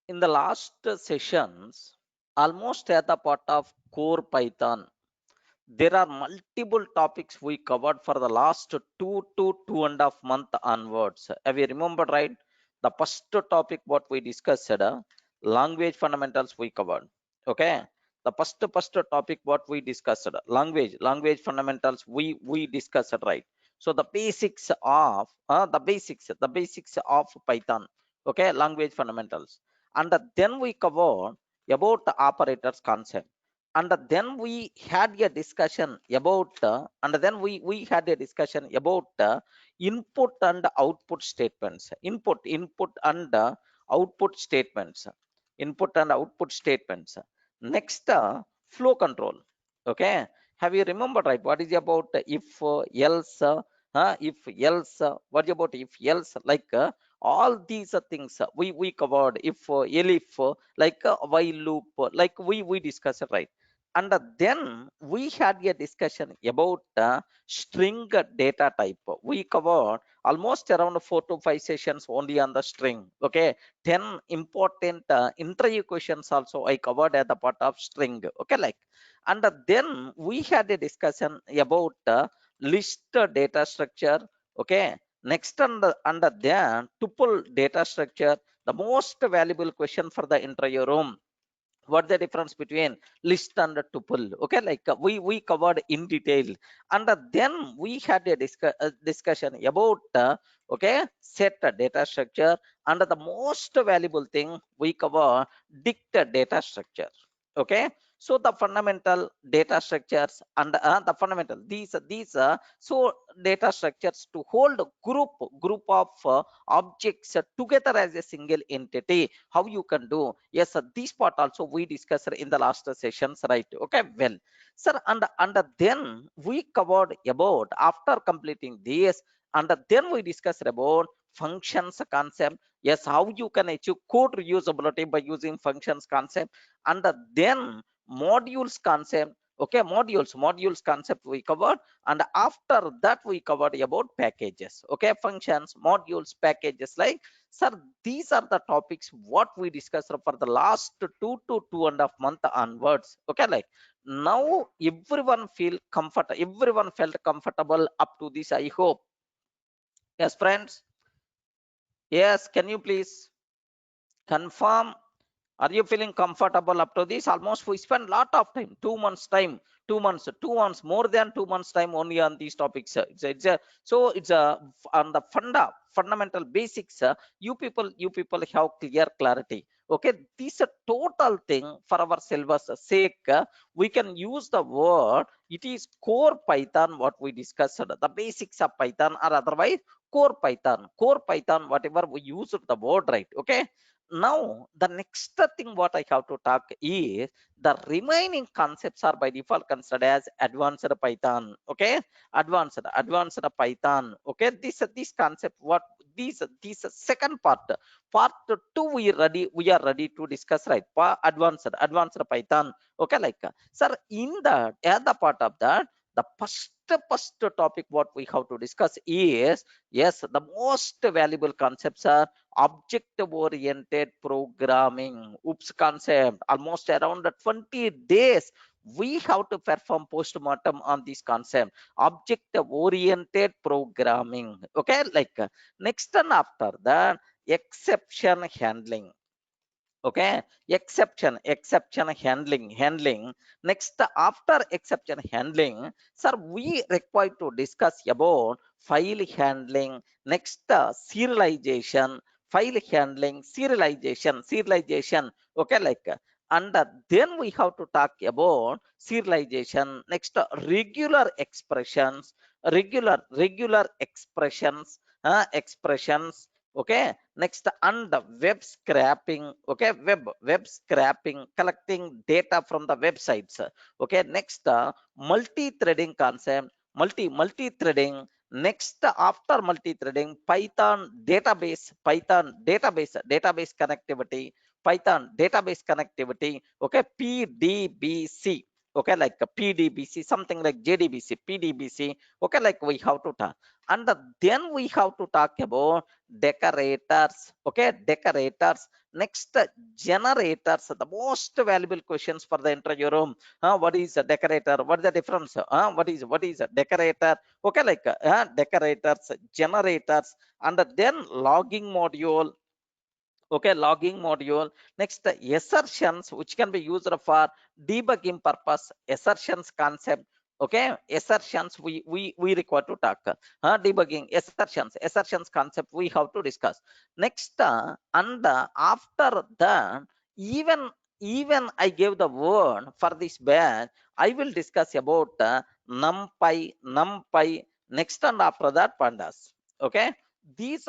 In the last sessions, almost at the part of core Python, there are multiple topics we covered for the last 2 to 2.5 months onwards. Have you remembered, right? The first topic what we discussed, language fundamentals we covered. Okay. The first topic what we discussed, language fundamentals we discussed, right? So the basics of the basics of Python. Okay, language fundamentals, and then we covered about the operators concept, and then we had a discussion about and then we had a discussion about input and output statements, input and output statements, input and output statements. Next, flow control. Okay, have you remembered, right? What is about if else, if else, what about if else, like all these things we covered. If elif, like while loop, like we discussed, right? And then we had a discussion about string data type. We covered almost around 4 to 5 sessions only on the string. Okay, 10 important interview questions also I covered at the part of string. Okay, like, and then we had a discussion about list data structure. Okay, next, under then tuple data structure, the most valuable question for the interview room. What the difference between list and a tuple? Okay, like we covered in detail. And then we had a discussion about okay, set data structure, and the most valuable thing we cover dict data structure. Okay, so the fundamental data structures and the fundamental these so data structures to hold a group of objects together as a single entity, how you can do. Yes, this part also we discussed in the last sessions, right? Okay, well, sir, and then we covered about after completing this, and then we discussed about functions concept. Yes, how you can achieve code reusability by using functions concept. And then modules concept. Okay, modules concept we covered. And after that we covered about packages. Okay, functions, modules, packages, like, sir, these are the topics what we discussed for the last 2 to 2.5 months onwards. Okay, like, now everyone felt comfortable up to this, I hope. Yes, friends. Yes, can you please confirm? Are you feeling comfortable up to this? Almost we spent lot of time, 2 months time, 2 months, more than 2 months time only on these topics. So it's a on the fundamental basics. You people have clear clarity. Okay, this a total thing for our syllabus sake. We can use the word. It is core Python. What we discussed, the basics of Python, or otherwise core Python. Core Python, whatever we use the word, right? Okay, now the next thing what I have to talk is the remaining concepts are by default considered as advanced Python. Okay, advanced Python. Okay, this concept, what this second part two, we are ready to discuss, right? Advanced Python. Okay, like, sir, in the other part of that, the first topic what we have to discuss is, yes, the most valuable concepts are object oriented programming. Oops, concept. Almost around 20 days we have to perform postmortem on this concept, object oriented programming. Okay, like, next, and after that, exception handling. Okay, exception handling. Next, after exception handling, sir, we require to discuss about file handling. Next, serialization, file handling, serialization. Okay, like, and then we have to talk about serialization. Next, regular expressions, expressions. Okay, next, and web scraping. Okay, web scraping, collecting data from the websites. Okay, next, multi-threading concept, multi-threading. Next, after multi-threading, database connectivity, Python database connectivity. Okay, PDBC. okay, like a PDBC, something like JDBC, PDBC, okay, like we have to talk. And then we have to talk about decorators, okay, decorators. Next, generators, the most valuable questions for the interview room. What is a decorator? What is the difference? What is a decorator? Okay, like decorators, generators, and then logging module. Okay, logging module. Next, assertions, which can be used for debugging purpose. Assertions concept. Okay, assertions we require to talk. Debugging assertions concept we have to discuss. Next, and after that, even even I gave the word for this batch, I will discuss about numpy. Next, and after that, pandas. Okay, these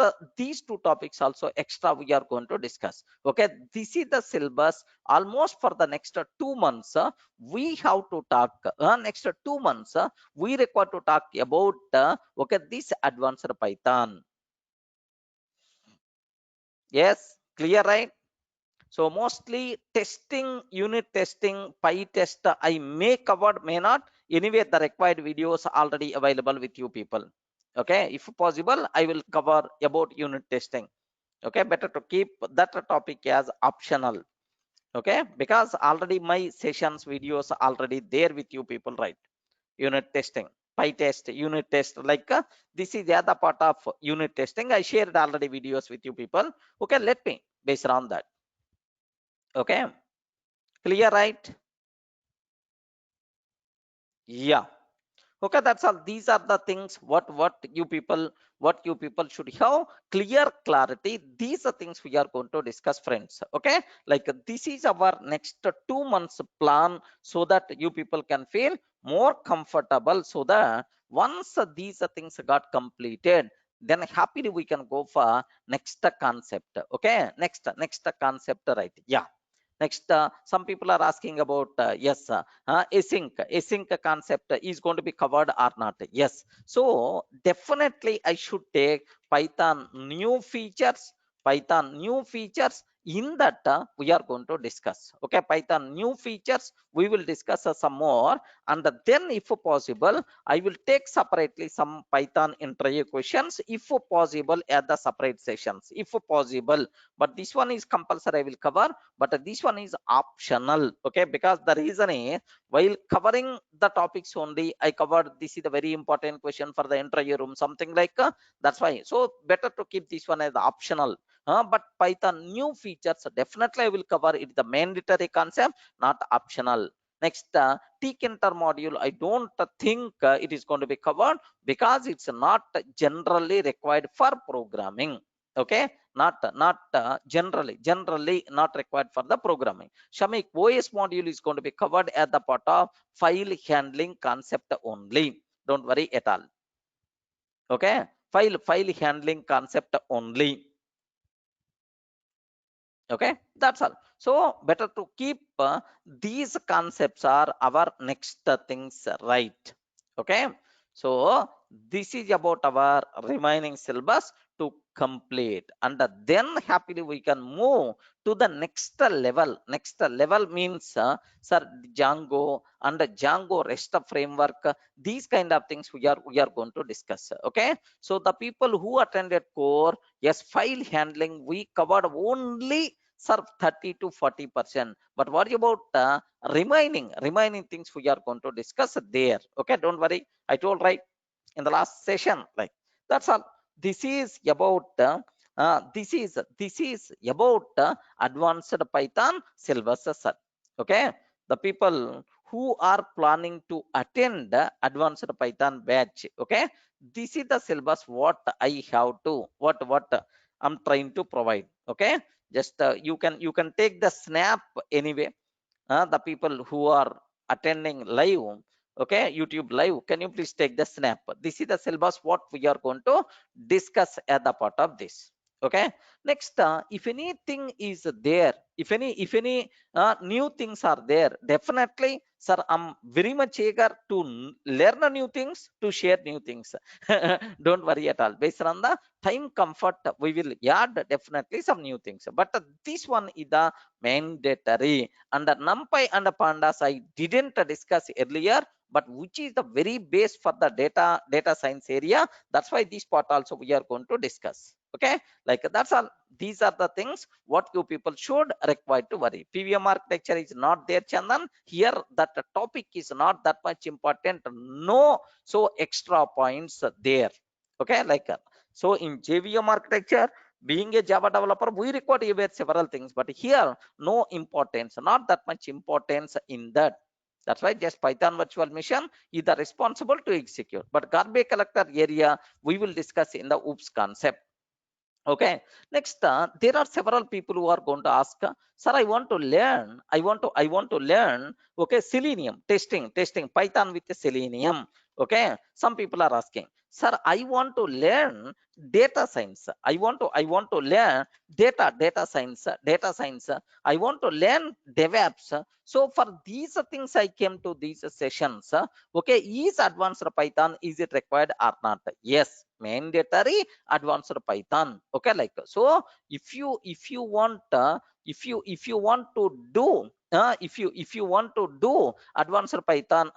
two topics also extra we are going to discuss. Okay, this is the syllabus almost for the next 2 months. We have to talk next 2 months. We require to talk about okay, this advanced Python. Yes, clear, right? So mostly testing, unit testing, PyTest, I may cover, may not. Anyway, the required videos already available with you people. Okay, if possible, I will cover about unit testing. Okay, better to keep that topic as optional. Okay, because already my sessions videos already there with you people, right? Unit testing, PyTest, unit test, like this is the other part of unit testing. I shared already videos with you people. Okay, let me based on that. Okay, clear, right? Yeah. Okay, that's all. These are the things what you people should have clear clarity. These are things we are going to discuss, friends. Okay, like this is our next 2 months plan, so that you people can feel more comfortable, so that once these things got completed, then happily we can go for next concept. Okay, next concept, right? Yeah. Next, some people are asking about yes, async concept is going to be covered or not? Yes. So definitely, I should take Python new features. In that, we are going to discuss. Okay, Python new features. We will discuss some more, and then, if possible, I will take separately some Python interview questions, if possible, at the separate sessions, if possible. But this one is compulsory. I will cover, but this one is optional. Okay, because the reason is, while covering the topics only, I covered this is a very important question for the interview room, something like that's why. So better to keep this one as optional. But Python new features, definitely I will cover it, the mandatory concept, not optional. Next, tkinter module, I don't think it is going to be covered, because it's not generally required for programming. Okay, not generally not required for the programming. Shamik, OS module is going to be covered at the part of file handling concept only. Don't worry at all. Okay, file handling concept only. Okay, that's all. So better to keep these concepts are our next things, right? Okay, so this is about our remaining syllabus to complete, and then happily we can move to the next level. Next level means sir, Django and Django REST framework, these kind of things we are going to discuss. Okay, so the people who attended core, yes, file handling we covered only, sir, 30 to 40%. But what about remaining things we are going to discuss there? Okay, don't worry, I told, right, in the last session, like, that's all. This is about this is about advanced Python syllabus, sir. Okay, the people who are planning to attend advanced Python batch, okay, this is the syllabus what I have to, what I'm trying to provide. Okay, just you can take the snap anyway. The people who are attending live, okay, YouTube live, can you please take the snap? This is the syllabus what we are going to discuss at the part of this. Okay, next, if anything is there, if any new things are there, definitely sir, I'm very much eager to learn new things, to share new things. Don't worry at all, based on the time comfort we will add definitely some new things, but this one is the mandatory. Under numpy and pandas I didn't discuss earlier, but which is the very base for the data science area. That's why this part also we are going to discuss. Okay, like that's all. These are the things what you people should require to worry. PVM architecture is not there, Chandan. Here that topic is not that much important. No, so extra points there. Okay, like so in JVM architecture, being a Java developer, we require to aware several things, but here no importance, not that much importance in that. That's why just Python virtual machine is the responsible to execute, but garbage collector area we will discuss in the OOPS concept. Okay, next, there are several people who are going to ask, sir, I want to learn, I want to learn, okay, selenium testing Python with Selenium. Okay, some people are asking, sir, I want to learn data science, I want to learn data science, I want to learn DevOps. So for these things I came to these sessions. Okay, is advanced Python, is it required or not? Yes, mandatory advanced Python. Okay, like so if you want, if you want to do, if you want to do advanced Python,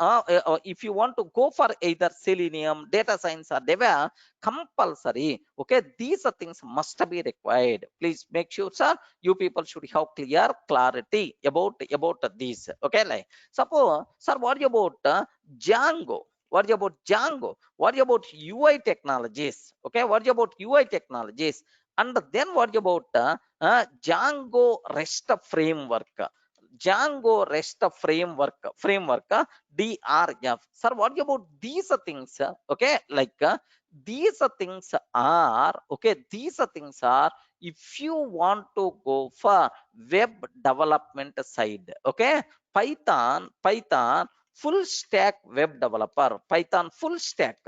if you want to go for either Selenium, data science or Deva, compulsory. Okay, these are things must be required. Please make sure, sir, you people should have clear clarity about this. Okay, like suppose, sir, what about Django? What about Django? What about UI technologies? Okay, what about UI technologies? And then what about Django REST framework? Django REST framework, DRF. Sir, what about these things? Okay, like these things are, okay, these things are, if you want to go for web development side, okay, Python full stack web developer, Python full stack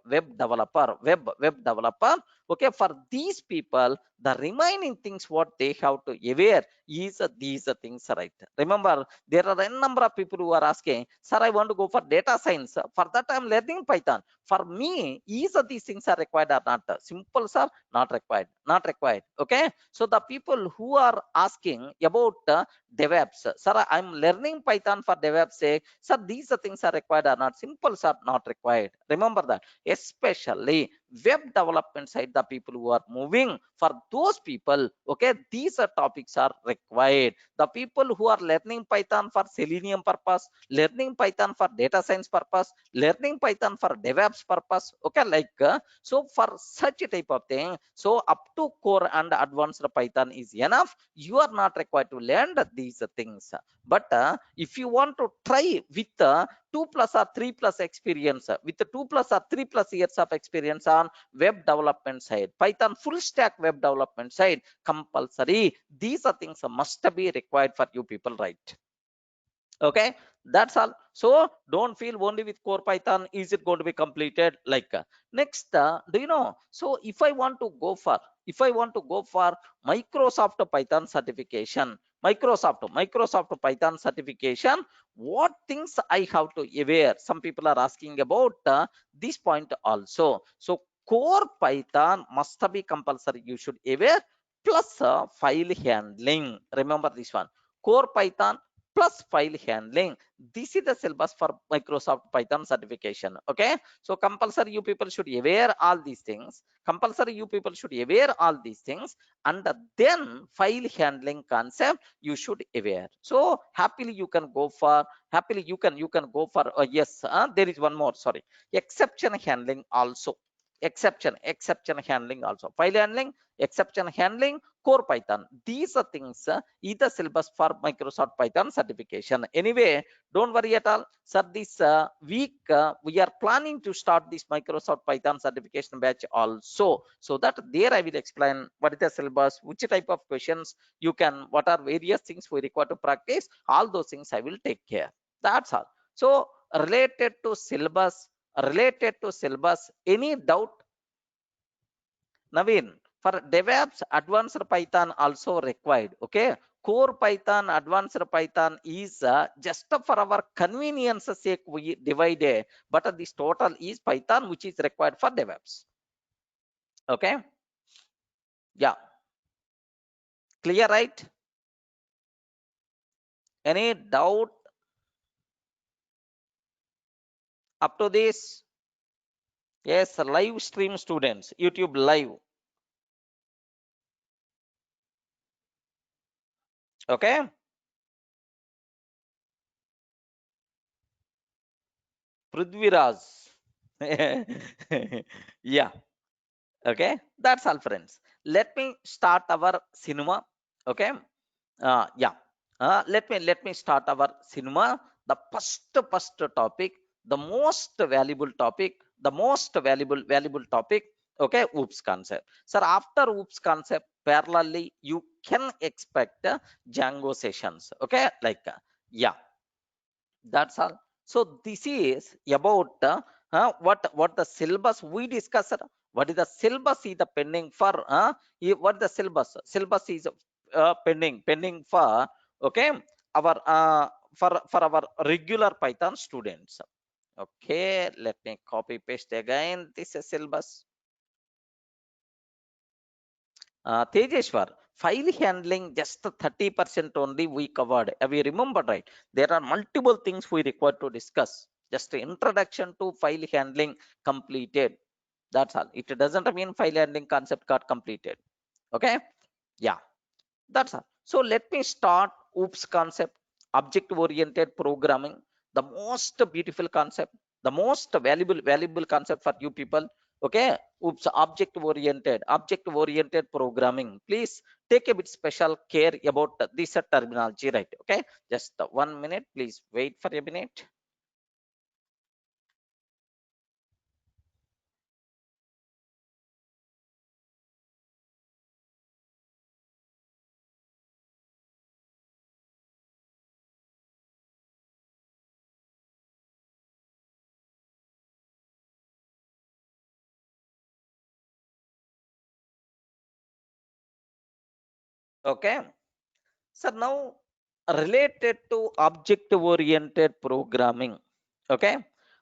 web developer. Okay, for these people, the remaining things what they have to aware is these things, right? Remember, there are a number of people who are asking, sir, I want to go for data science. For that, I'm learning Python. For me, is these things are required or not? Simple, sir, not required, not required. Okay, so the people who are asking about DevOps, sir, I'm learning Python for DevOps sake. Sir, these things are required or not? Simple, sir, not required. Remember that, especially web development side, the people who are moving, for those people, okay, these are topics are required. The people who are learning Python for Selenium purpose, learning Python for data science purpose, learning Python for DevOps purpose. Okay, like so for such a type of thing, so up to core and advanced Python is enough. You are not required to learn these things. But if you want to try with 2 plus or 3 plus experience, with the 2 plus or 3 plus years of experience on web development side, Python full stack web development side, compulsory. These are things must be required for you people, right? Okay, that's all. So don't feel only with core Python is it going to be completed. Like next, do you know, so if I want to go for Microsoft Python certification, Microsoft Python certification, what things I have to aware? Some people are asking about this point also. So core Python must be compulsory, you should aware, plus file handling. Remember this one, core Python plus file handling. This is the syllabus for Microsoft Python certification. Okay, so compulsory you people should aware all these things, compulsory you people should aware all these things, and then file handling concept you should aware. So happily you can go for, happily you can go for, yes, there is one more, sorry, exception handling also, exception handling also, file handling, exception handling, core Python. These are things is the syllabus for Microsoft Python certification. Anyway, don't worry at all, sir, this week we are planning to start this Microsoft Python certification batch also, so that there I will explain what is the syllabus, which type of questions you can, what are various things we require to practice, all those things I will take care. That's all. So related to syllabus, any doubt? Naveen, for DevOps, advanced Python also required. Okay, core Python, advanced Python is just for our convenience sake we divided, but this total is Python which is required for DevOps. Okay, yeah, clear, right? Any doubt up to this? Yes, live stream students, YouTube live. Okay, Prithviraj. Yeah. Okay, that's all, friends. Let me start our cinema. Okay, yeah. Let me start our cinema. The first topic, the most valuable topic, the most valuable topic. Okay, OOPS concept. Sir, after OOPS concept, parallelly you can expect Django sessions. Okay, like yeah, that's all. So this is about what the syllabus we discussed. What is the syllabus is the pending for what the syllabus is pending for, okay, our for our regular Python students. Okay, let me copy paste again this is syllabus. Tejeshwar, file handling just 30% only we covered. We remember, right? There are multiple things we require to discuss. Just introduction to file handling completed. That's all. It doesn't mean file handling concept got completed. Okay? Yeah, that's all. So let me start OOPS concept, object oriented programming, the most beautiful concept, the most valuable concept for you people. Okay, OOPS, object oriented programming. Please take a bit special care about this terminology, right? Okay, just 1 minute. Please wait for a minute. Okay. So now related to object oriented programming. Okay.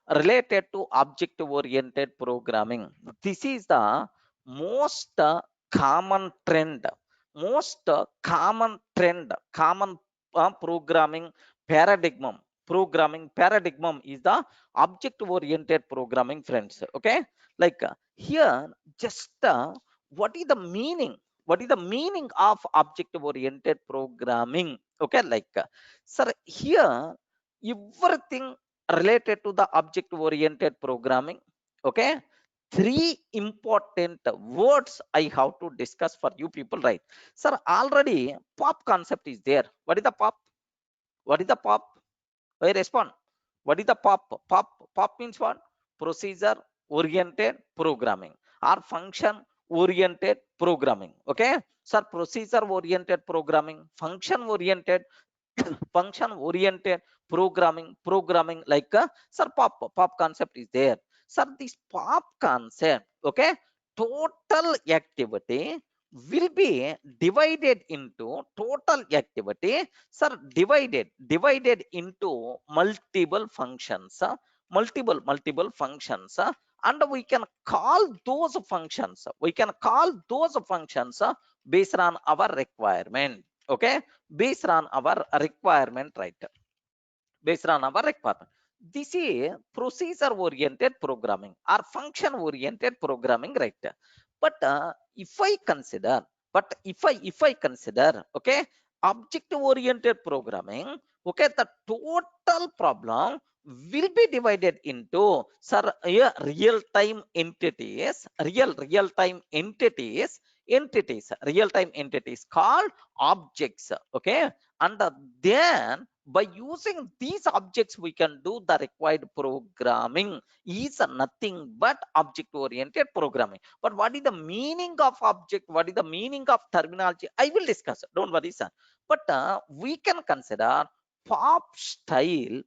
Related to object oriented programming. This is the most common trend, common programming paradigm. Programming paradigm is the object oriented programming, friends. Okay. Like here, just what is the meaning? What is the meaning of object oriented programming? Okay, like sir, here everything related to the object oriented programming. Okay, three important words I have to discuss for you people, right? Sir, already pop concept is there. What is the pop? What is the pop? I respond. What is the pop? Pop means what? Procedure oriented programming or function oriented programming. Okay. Sir, procedure oriented programming, function oriented programming like sir, pop concept is there. Sir, this pop concept, okay, total activity will be divided into total activity, sir, divided into multiple functions, multiple functions, and we can call those functions, based on our requirement. Okay, based on our requirement, right? Based on our requirement. This is procedure oriented programming or function oriented programming, right? But if I consider, if I consider, okay, object oriented programming, okay, the total problem will be divided into, sir, yeah, real time entities, real time real time entities called objects. Okay, and then by using these objects we can do the required programming is nothing but object oriented programming. But what is the meaning of object, what is the meaning of terminology, I will discuss, don't worry, sir. But we can consider pop style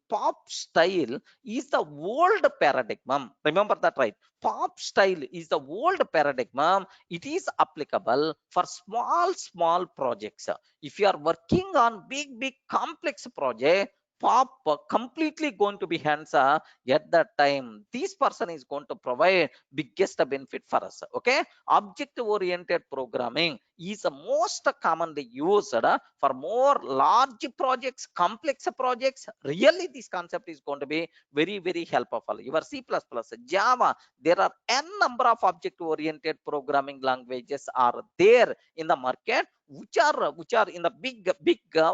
is the old paradigm. Remember that, right? Pop style is the old paradigm. It is applicable for small projects. If you are working on big complex project, pop completely going to be hands at that time. This person is going to provide biggest benefit for us. Okay, object oriented programming is the most commonly used for more large projects, complex projects. Really, this concept is going to be very helpful. Your C++, Java, there are n number of object oriented programming languages are there in the market, which are in the big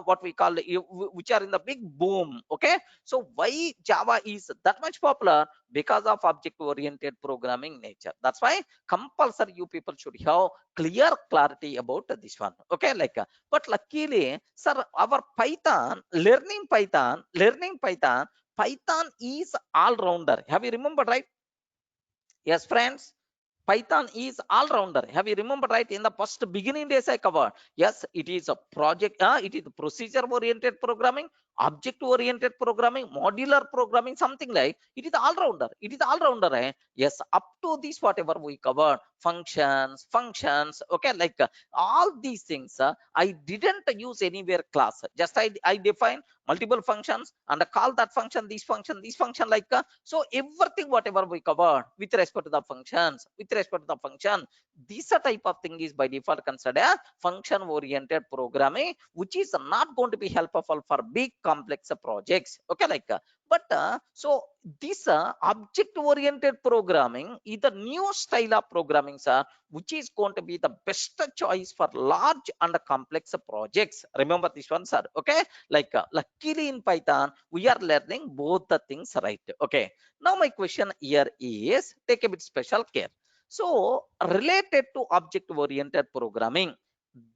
what we call which are in the big boom. Okay, so why Java is that much popular? Because of object oriented programming nature. That's why compulsory you people should have clear clarity about this one. Okay, like but luckily, sir, our Python is all rounder. Have you remembered, right? Yes, friends. Python is all rounder. Have you remembered, right? In the first beginning days I covered. Yes, it is a project. It is procedure oriented programming, object oriented programming, modular programming, something like. It is all rounder. It is all rounder. Yes, up to this whatever we covered, functions. Okay, like all these things. I didn't use anywhere class. Just I define multiple functions and call that function, this function, like so everything whatever we covered with respect to the functions, this type of thing is by default considered function oriented programming, which is not going to be helpful for big complex projects. Okay, like but so this object oriented programming is the new style of programming, sir, which is going to be the best choice for large and complex projects. Remember this one, sir. Okay, like luckily in Python we are learning both the things, right? Okay, now my question here is, take a bit special care. So related to object oriented programming,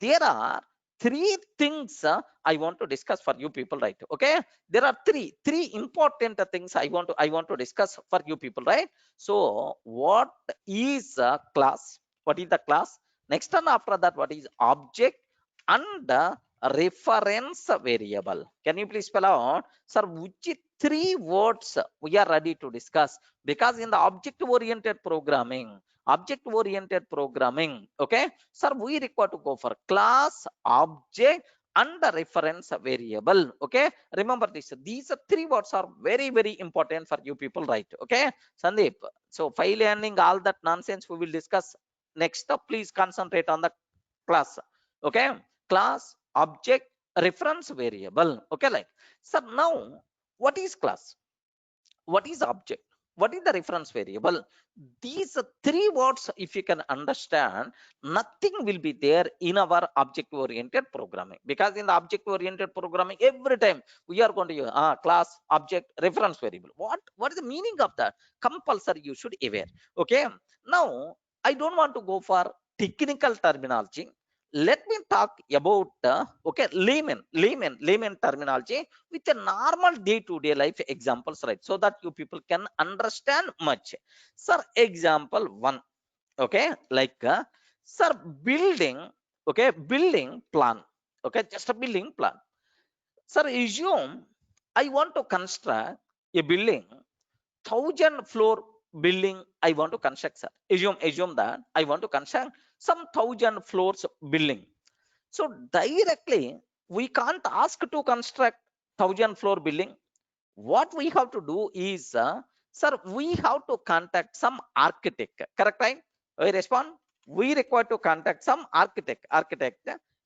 there are three things I want to discuss for you people, right? Okay, there are three important things I want to discuss for you people, right? So what is a class? What is the class? Next, and after that, what is object and reference variable? Can you please spell out, sir, which three words we are ready to discuss? Because in the object oriented programming, okay, sir, we require to go for class, object, and the reference variable. Okay, remember this. These three words are very important for you people, right? Okay, Sandeep. So file ending all that nonsense we will discuss next. Please concentrate on the class. Okay, class, object, reference variable. Okay, like so now what is class? What is object? What is the reference variable? These three words, if you can understand, nothing will be there in our object oriented programming. Because in the object oriented programming, every time we are going to use class, object, reference variable. What is the meaning of that? Compulsory you should aware. Okay, now I don't want to go for technical terminology. Let me talk about okay, layman terminology with a normal day-to-day life examples, right? So that you people can understand much. Sir, example one. Okay, like sir, building. Okay, building plan. Okay, just a building plan. Sir, assume I want to construct a building, 1,000 floor building I want to construct, sir. Assume that I want to construct some 1,000 floors building. So directly we can't ask to construct 1,000 floor building. What we have to do is, sir, we have to contact some architect. Correct, right? We respond. We require to contact some architect.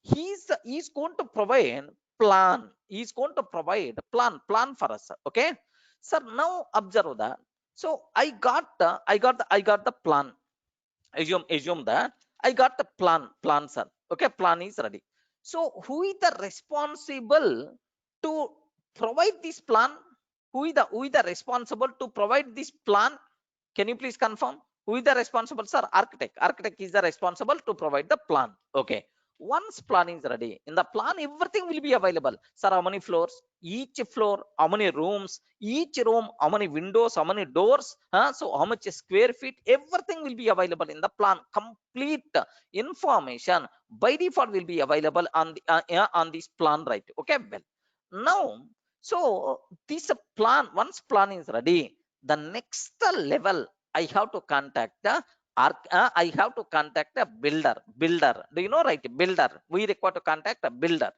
He's going to provide plan. He's going to provide plan for us. Okay, sir. Now observe that. So I got the plan. Assume that I got the plan, sir. Okay, plan is ready. So who is the responsible to provide this plan? Who is the responsible to provide this plan? Can you please confirm who is the responsible, sir? Architect is the responsible to provide the plan. Okay, once plan is ready, in the plan everything will be available, sir. How many floors? Each floor, how many rooms? Each room, how many windows, how many doors, so how much square feet? Everything will be available in the plan. Complete information by default will be available on the yeah, on this plan, right? Okay, well, now So this plan, once plan is ready, the next level I have to contact the I have to contact a builder. Builder, do you know, right? Builder. We require to contact a builder.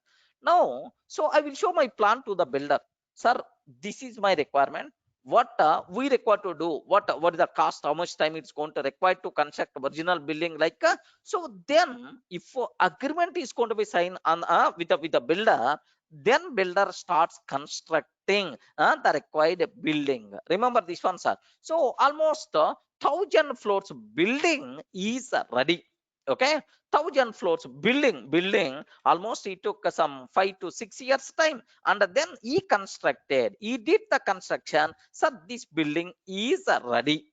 Now, so I will show my plan to the builder. Sir, this is my requirement. What we require to do? What is the cost? How much time it's going to require to construct original building? Like so, then if agreement is going to be signed on with the builder, then builder starts constructing the required building. Remember this one, sir. So almost 1,000 floors building is ready. Okay, 1,000 floors building almost it took some 5 to 6 years time, and then he did the construction. So this building is ready.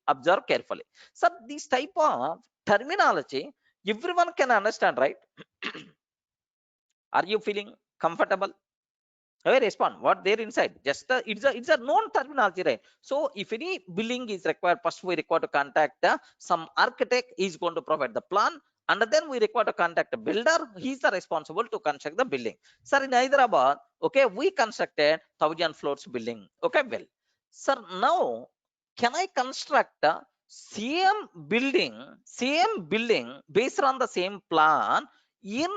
Observe carefully. So this type of terminology everyone can understand, right? Are you feeling comfortable? I will respond what there inside. Just it's a known terminology, right? So if any building is required, first we require to contact some architect. Is going to provide the plan, and then we require to contact a builder. He's the responsible to construct the building. Sir, in Hyderabad, okay, we constructed 1,000 floors building. Okay, well, sir, now can I construct a same building, based on the same plan in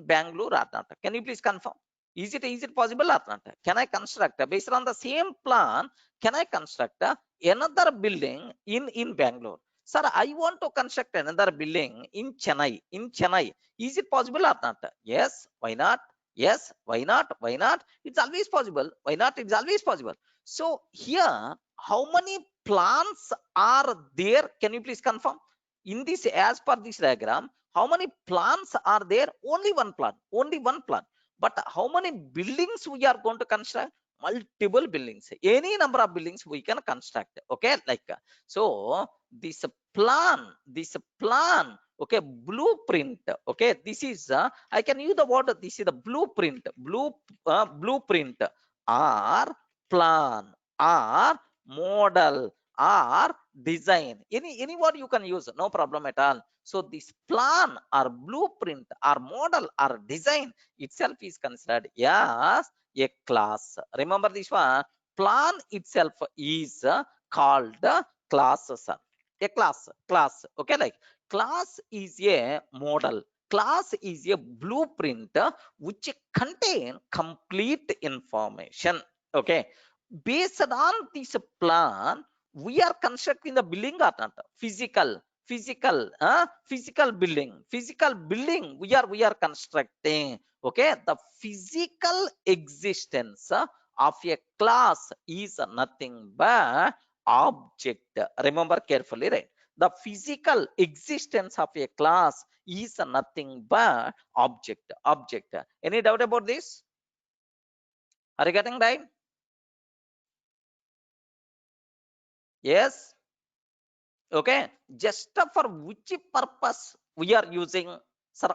Bangalore or not? Can you please confirm? Is it possible or not? Can I construct based on the same plan? Can I construct another building in Bangalore? Sir, I want to construct another building in Chennai. Is it possible or not? Yes, why not? Yes, why not? Why not? It's always possible. Why not? It's always possible. So here, how many plans are there? Can you please confirm? In this, as per this diagram, how many plans are there? Only one plan. Only one plan. But how many buildings we are going to construct? Multiple buildings. Any number of buildings we can construct. Okay, like so this plan, okay, blueprint. Okay, this is I can use the word, this is the blueprint. Blueprint or plan or model or design. Any word you can use, no problem at all. So this plan or blueprint or model or design itself is considered as a class. Remember this one. Plan itself is called class, sir. A class. Okay, like class is a model. Class is a blueprint which contain complete information. Okay, based on this plan, we are constructing the building or not? Physical building we are constructing. Okay, the physical existence of a class is nothing but object. Remember carefully, right? The physical existence of a class is nothing but object. Any doubt about this? Are you getting right? Yes. Okay, just for which purpose we are using, sir?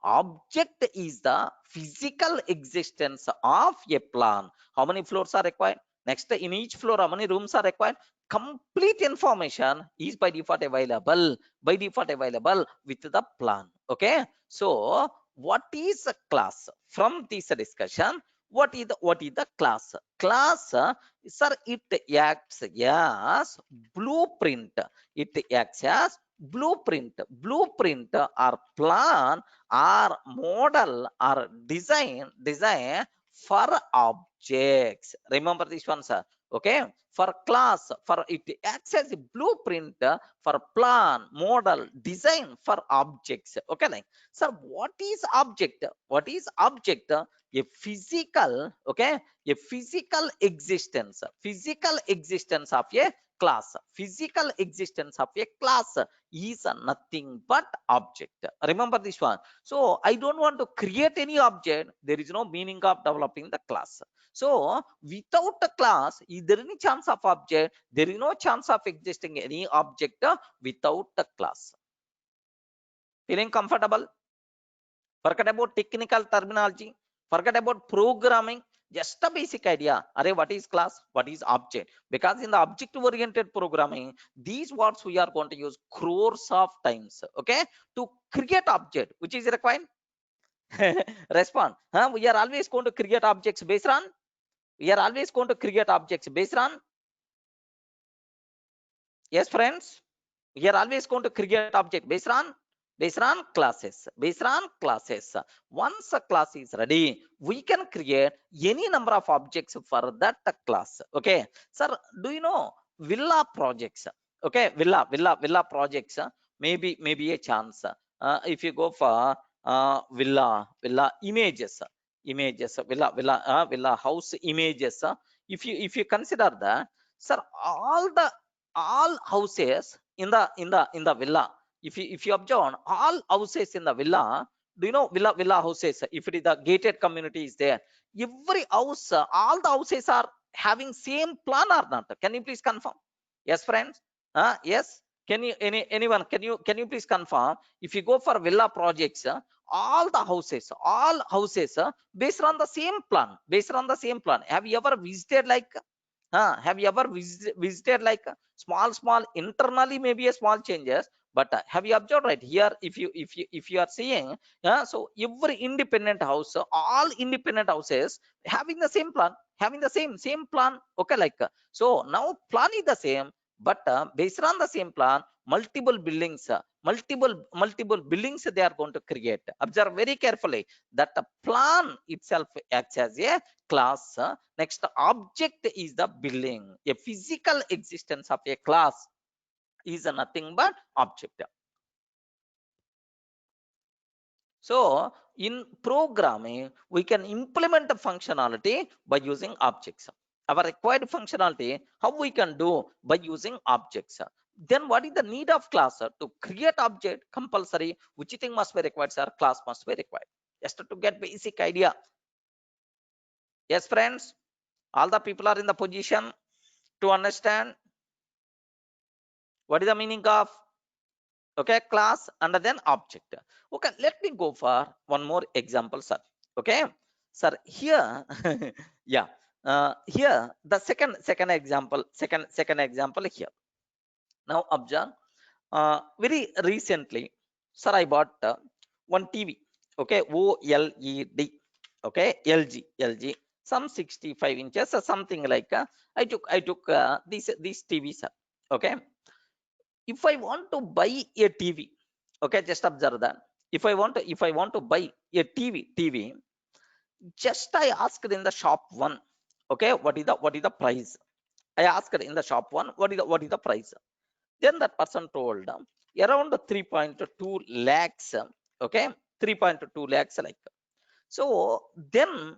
Object is the physical existence of a plan. How many floors are required? Next, in each floor how many rooms are required? Complete information is by default available with the plan. Okay, so what is a class? From this discussion, what is the class? Sir, it acts as blueprint. It acts as blueprint or plan or model or design for objects. Remember this one, sir. Okay, for class, for it acts as a blueprint for plan, model, design for objects. Okay, like, sir, what is object? A physical, okay, a physical existence of a class. Physical existence of a class is nothing but object. Remember this one. So I don't want to create any object. There is no meaning of developing the class. So without a class, is there any chance of object? There is no chance of existing any object without a class. Feeling comfortable? Forget about technical terminology. Forget about programming. Just a basic idea. Array, what is class? What is object? Because in the object-oriented programming, these words we are going to use crores of times. Okay, to create object, which is required. Respond. We are always going to create objects based on. We are always going to create objects based on. Yes, friends. We are always going to create object based on classes. Based on classes. Once a class is ready, we can create any number of objects for that class. Okay, sir. Do you know villa projects? Okay, villa projects. Maybe a chance. If you go for villa images, villa house images. If you consider that, sir, all houses in the villa, if you observe all houses in the villa, do you know villa houses, if it is the gated community is there, every house, all the houses are having same plan or not? Can you please confirm? Yes, friends. Yes, can you anyone, can you please confirm? If you go for villa projects, all houses based on the same plan, have you ever visited like, have you ever visited like small internally, maybe a small changes, but have you observed right here? If you are seeing, so every independent house, all independent houses having the same plan, having the same plan. Okay, like, so now plan is the same, but based on the same plan, multiple buildings, multiple buildings they are going to create. Observe very carefully that the plan itself acts as a class. Next object is the building. A physical existence of a class is nothing but object. So in programming, we can implement the functionality by using objects. Our required functionality, how we can do by using objects. Then what is the need of class? To create object compulsory, which thing must be required, sir? Class must be required. Just to get basic idea. Yes, friends, all the people are in the position to understand what is the meaning of, okay, class and then object. Okay, let me go for one more example, sir. Okay, sir, here yeah, here the second example, second example here. Now observe, very recently, sir, I bought one TV. Okay, OLED. Okay, LG, some 65 inches or something like, I took this TV, sir. Okay, if I want to buy a TV, okay, just observe that. If I want to buy a TV, just I asked in the shop one, okay, what is the price? I asked in the shop one, what is the price? Then that person told, around 3.2 lakhs. Okay, 3.2 lakhs like. So then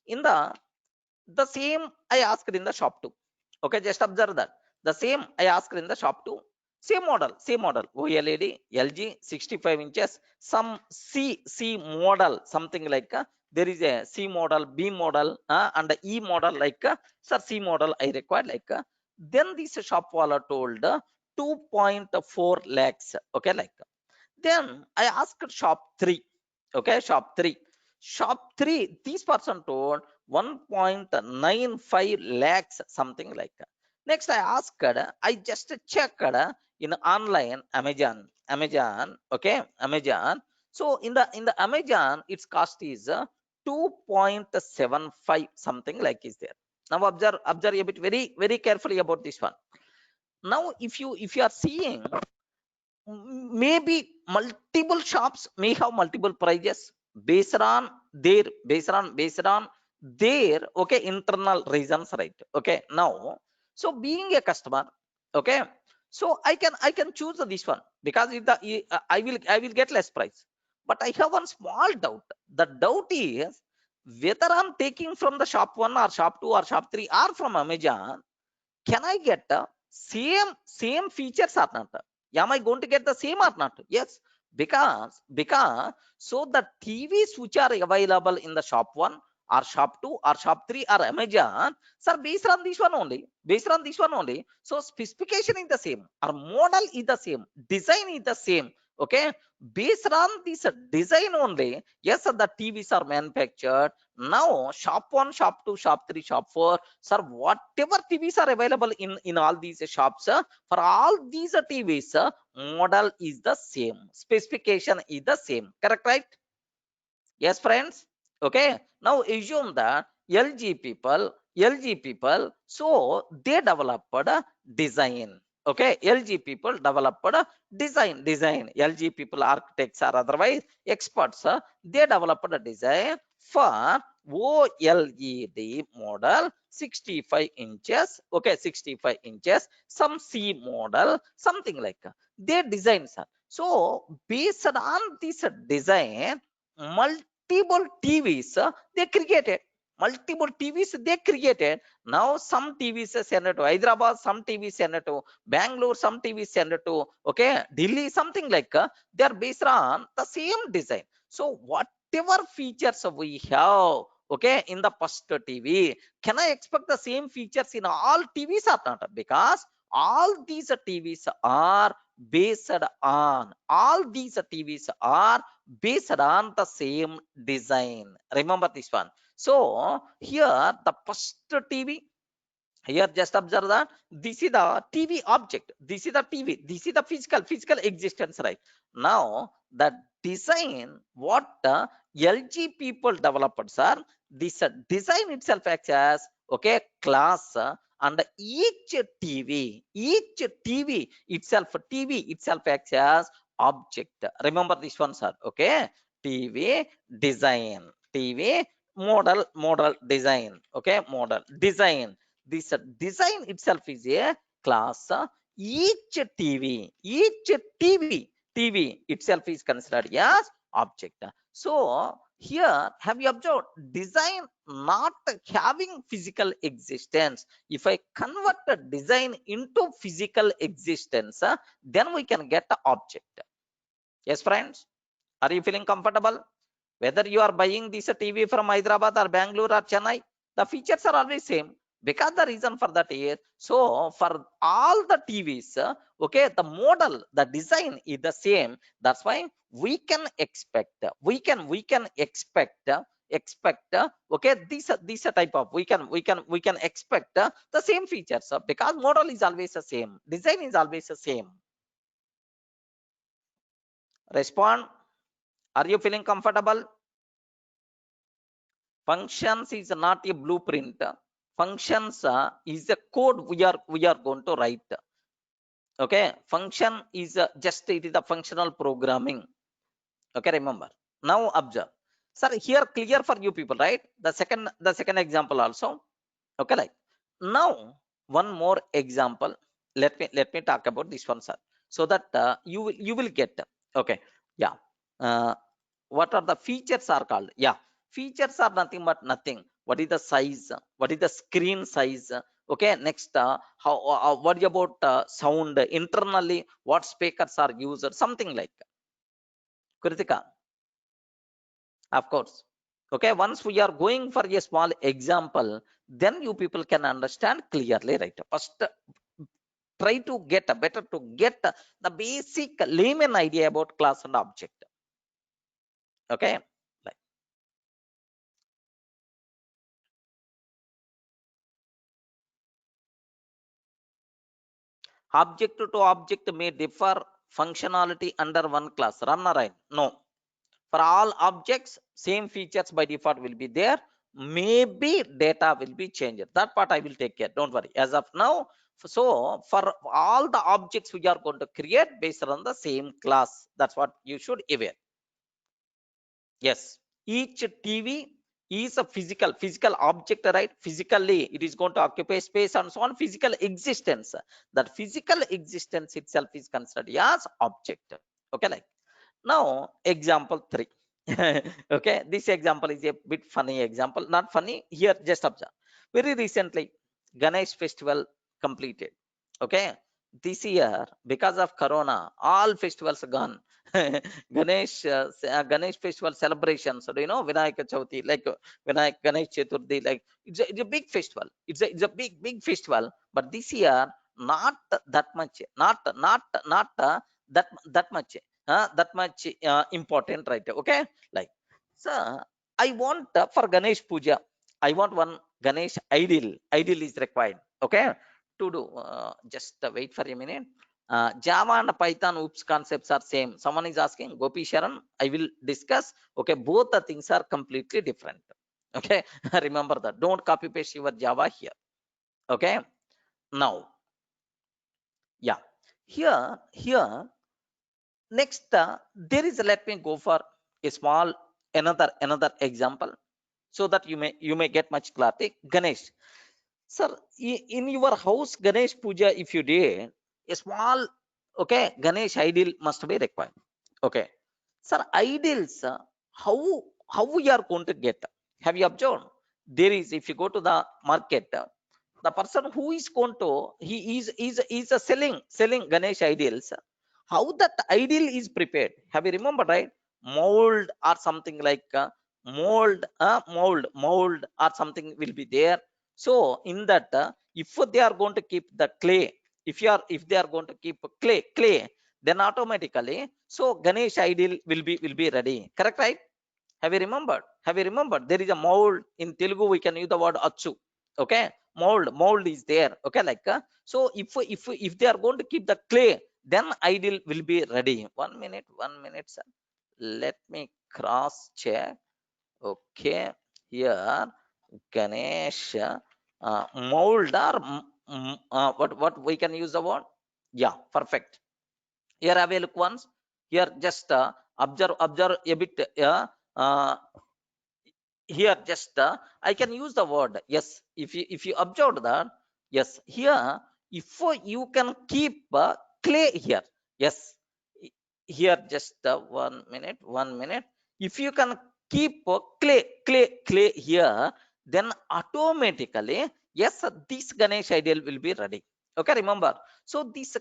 in the same I asked in the shop too. Okay, just observe that. The same I asked in the shop too. Same model. OLED, LG, 65 inches, some C model, something like, there is a C model, B model, and a E model like, sir, C model I required like, then this shop wala told, 2.4 lakhs. Okay, like, then I asked shop 3. Okay, shop 3, this person told 1.95 lakhs, something like that. Next, I asked, I just checked in online Amazon. Okay, Amazon. So in the Amazon, its cost is 2.75, something like is there. Now observe a bit very carefully about this one. Now, if you are seeing, maybe multiple shops may have multiple prices based on their okay internal reasons, right? Okay, now, so being a customer, okay, so I can choose this one, because if I will get less price. But I have one small doubt. The doubt is whether I'm taking from the shop 1 or shop 2 or shop 3 or from Amazon, can I get the same features or not? Am I going to get the same or not? Yes, because so the TVs which are available in the shop 1 or shop 2 or shop 3 or Amazon, sir, based on this one only, so specification is the same, or model is the same, design is the same. Okay, based on this design only, yes sir, the TVs are manufactured. Now shop 1, shop 2, shop 3, shop 4, sir, whatever TVs are available in all these shops, for all these TVs, model is the same, specification is the same, correct, right? Yes, friends. Okay. Now assume that LG people, so they developed a design. Okay, LG people developed a design. LG people, architects or otherwise experts, they developed a design for OLED model 65 inches. Okay, 65 inches, some C model, something like they design, sir. So based on this design, multiple TVs they created. Multiple TVs they created. Now some TVs send to Hyderabad, some TVs send to Bangalore, some TVs send to Delhi, something like they are based on the same design. So whatever features we have, in the first TV, can I expect the same features in all TVs or not? Because all these TVs are based on all these TVs are based on the same design. Remember this one. So here the first TV, here just observe that this is the TV object, this is the TV, this is the physical existence, right? Now the design what LG people developers are, this design itself acts as class, and each TV itself acts as object. Remember this one, sir. TV design, TV model design, model design. This design itself is a class. Each TV itself is considered as object. So here have you observed design not having physical existence? If I convert the design into physical existence, then we can get the object. Yes, friends, are you feeling comfortable? Whether you are buying this TV from Hyderabad or Bangalore or Chennai, the features are always same. Because the reason for that is, so for all the TVs, the model, the design is the same. That's why we can expect, this type of, we can expect the same features, because model is always the same, design is always the same. Respond. Are you feeling comfortable? Functions is not a blueprint. Functions is a code we are going to write. Function is just, it is the functional programming. Remember. Now observe, sir, here clear for you people, right? The second example also. Like now one more example. Let me talk about this one, sir, so that you will get. Okay, yeah. uh, what are the features are called? Yeah, features are nothing but nothing. What is the size? What is the screen size? Next, how what about sound internally? What speakers are used? Something like. Kritika, of course. Once we are going for a small example, then you people can understand clearly, right? First, try to get better to get the basic layman idea about class and object. Okay. Like, object to object may differ functionality under one class. Run or right? No. For all objects, same features by default will be there. Maybe data will be changed. That part I will take care. Don't worry. As of now, so for all the objects we are going to create based on the same class. That's what you should aware. Yes. Each TV is a physical object, right? Physically, it is going to occupy space and so on. Physical existence. That physical existence itself is considered as object. Like. Now, example 3. This example is a bit funny example. Not funny, here just observe. Very recently, Ganesh festival completed. Okay, this year because of Corona, all festivals are gone. Ganesh festival celebrations. So, do you know Vinayaka Chauthi, like Ganesh Chaturthi, like it's a big festival. It's a big festival. But this year, not that much, not that much, important, right? Like, so I want for Ganesh Puja, I want one Ganesh idol. Idol is required. To do. Just wait for a minute. Java and Python oops concepts are same. Someone is asking, Gopi Sharan, I will discuss. Okay, both the things are completely different. Okay, remember that. Don't copy paste your Java here. Okay, now, yeah, here, next, there is, let me go for a small another example so that you may get much clarity. Ganesh, sir, in your house Ganesh puja, if you did a small, okay, Ganesh ideal must be required. Okay, sir, ideals, how we are going to get? Have you observed? There is, if you go to the market, the person who is going to, he is a selling Ganesh ideals. How that ideal is prepared? Have you remembered, right? Mold or something like mold or something will be there. So in that, if they are going to keep the clay, if they are going to keep clay, then automatically, so Ganesh ideal will be ready. Correct, right? Have you remembered? Have you remembered? There is a mold in Telugu. We can use the word achu. Okay, mold is there. Okay, like so. If they are going to keep the clay, then ideal will be ready. 1 minute, sir. Let me cross check. Okay, here Ganesh mold or what we can use the word? Yeah, perfect. Here have a look once. Here just observe a bit. Uh, Here just I can use the word. Yes, if you observe that, yes, here if you can keep clay here. Yes, here just 1 minute. If you can keep clay here, then automatically, yes, this Ganesh ideal will be ready. Okay, remember. So this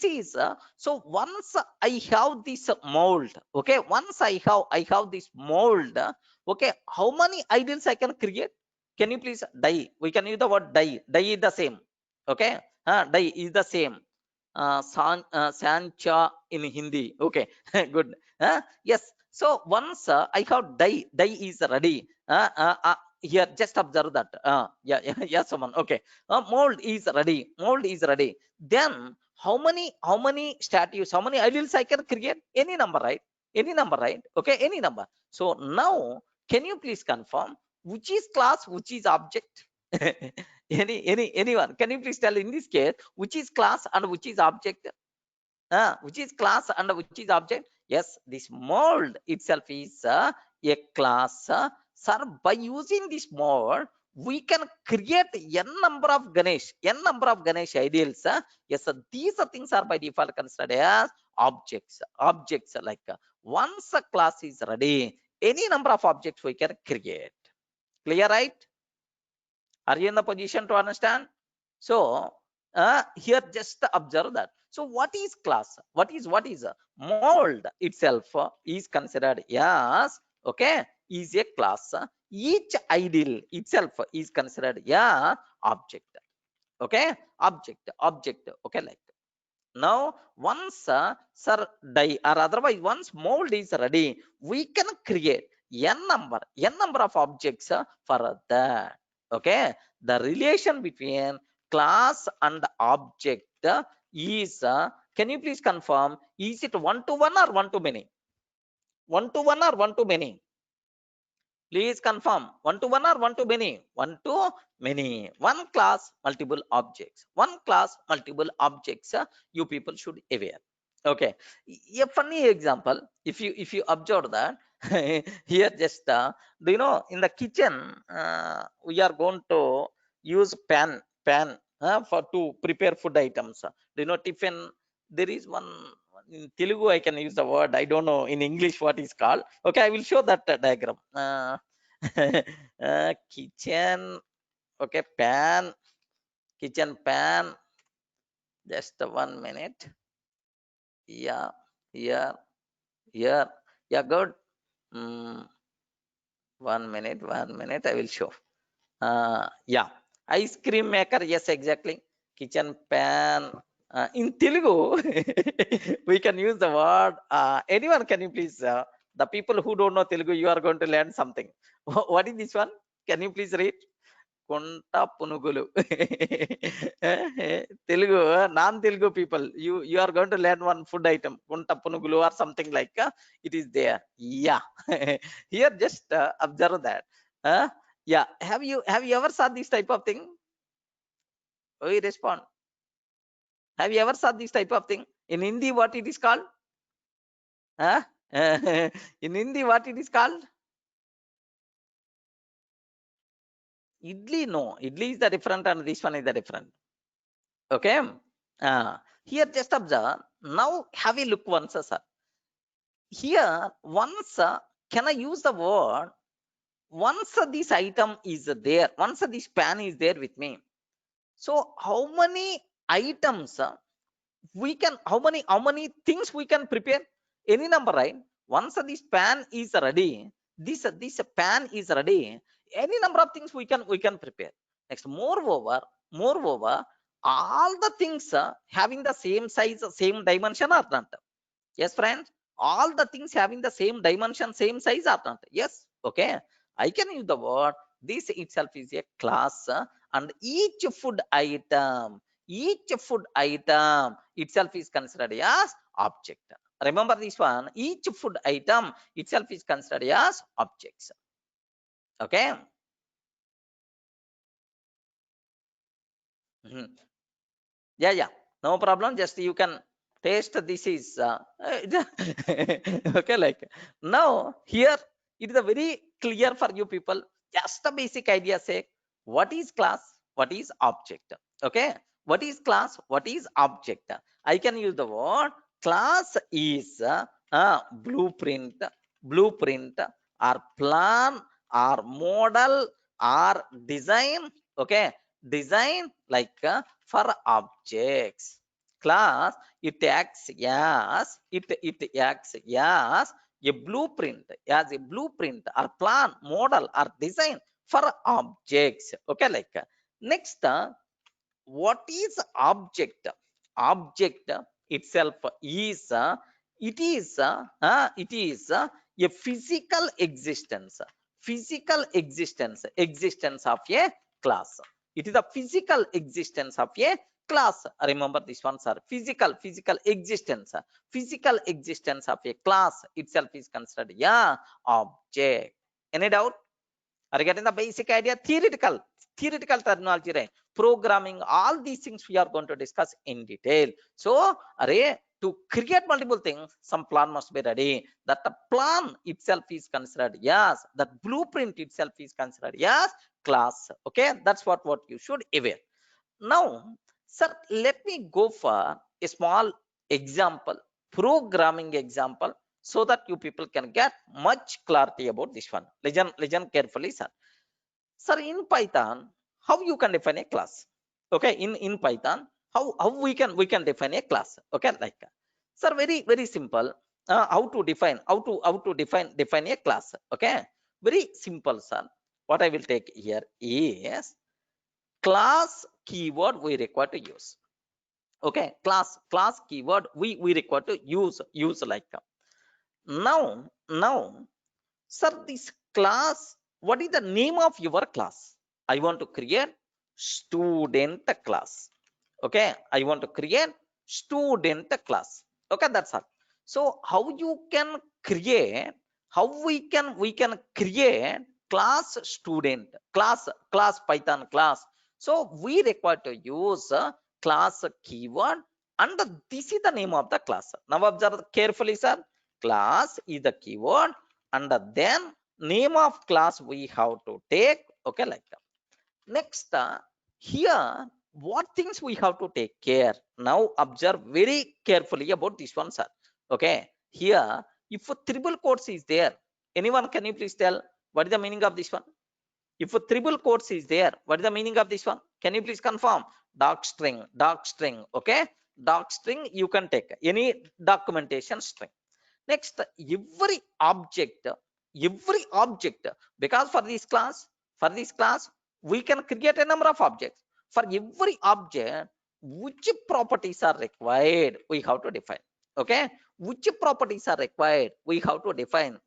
is so once I have this mold. Okay, once I have this mold. Okay, how many ideals I can create? Can you please die? We can use the word die. Die is the same. Okay, die is the same. Sancha in Hindi. Okay, good. Yes. So once I have die is ready. Here, just observe that. Yeah, someone. Okay. Mold is ready. Mold is ready. Then how many statues, how many ideals I can create? Any number, right? Any number, right? Okay, any number. So now, can you please confirm which is class, which is object? Anyone? Can you please tell in this case which is class and which is object? Which is class and which is object? Yes, this mold itself is a class. Sir, by using this mold, we can create n number of Ganesh ideals. Yes, these things are by default considered as objects. Objects like once a class is ready, any number of objects we can create. Clear, right? Are you in the position to understand? So here just observe that. So what is class? What is a mold itself is considered as, okay, is a class. Each ideal itself is considered as object. Okay, object. Okay, like now once sir die or otherwise once mold is ready, we can create n number of objects for that. Okay, the relation between class and object is can you please confirm, is it one to one or one to many? One to one or one to many? Please confirm, one to one or one to many? One to many. One class, multiple objects. One class, multiple objects. You people should aware. Okay, a funny example. If you observe that, here just do you know in the kitchen we are going to use pan for to prepare food items. Do you know tiffin? There is one in Telugu. I can use the word. I don't know in English what is called. Okay, I will show that diagram. Kitchen. Okay, pan. Kitchen pan. Just 1 minute. Yeah, here, here. Yeah, good. Mm, 1 minute, 1 minute. I will show. Yeah, ice cream maker. Yes, exactly. Kitchen pan. In Telugu, we can use the word. Anyone, can you please? The people who don't know Telugu, you are going to learn something. What is this one? Can you please read? కుంట పునుగులు. Telugu, non-Telugu people, you are going to learn one food item, కుంట పునుగులు or something like it is there. Yeah. Here just observe that. Yeah, have you ever saw this type of thing? We respond. Have you ever saw this type of thing? In Hindi, what it is called? Huh? In Hindi, what it is called? Idli, no. Idli is the different and this one is the different. Okay. Here just observe. Now have a look once, sir. Here once, can I use the word? Once this item is there, once this pan is there with me. So how many items we can, how many things we can prepare? Any number, right? Once this pan is ready, this pan is ready, any number of things we can prepare. Next, moreover, all the things having the same size, same dimension or not? Yes, friends, all the things having the same dimension, same size or not? Yes. Okay, I can use the word. This itself is a class, and each food item itself is considered as object. Remember this one, each food item itself is considered as objects. Okay. Yeah, no problem, just you can taste. This is okay, like now here it is a very clear for you people, just the basic idea. Say what is class, what is object. Okay, what is class, what is object? I can use the word class is blueprint, or plan or model or design. Okay, design like for objects. Class, it acts as a blueprint, or plan, model or design for objects. Okay, like next, what is object? Object itself is a physical existence, existence of a class. It is a physical existence of a class. Remember this one, sir. Physical existence, of a class itself is considered a object. Any doubt? Are you getting the basic idea? Theoretical terminology, right? Programming, all these things we are going to discuss in detail. So array, to create multiple things, some plan must be ready. That the plan itself is considered yes, that blueprint itself is considered yes class. Okay, that's what you should aware. Now, sir, let me go for a small example, programming example, so that you people can get much clarity about this one. Listen carefully, sir. Sir, in Python, how you can define a class? Okay, in Python, how we can define a class? Okay, like sir, very simple. How to define a class? Okay, very simple, sir. What I will take here is class keyword we require to use. Okay, class keyword we require to use like now, sir, this class, what is the name of your class? I want to create student class. Okay, I want to create student class. Okay, that's all. So how you can create, how we can create class student, class Python class? So we require to use class keyword, and this is the name of the class. Now observe carefully, sir. Class is the keyword, and then name of class we have to take. Okay, like that. Next, here what things we have to take care? Now observe very carefully about this one, sir. Okay, here if a triple quotes is there, anyone can you please tell what is the meaning of this one? If a triple quotes is there, what is the meaning of this one? Can you please confirm? Doc string. Okay, doc string, you can take any documentation string. Next, every object, because for this class, we can create a number of objects. For every object, which properties are required, we have to define. Okay, which properties are required, we have to define.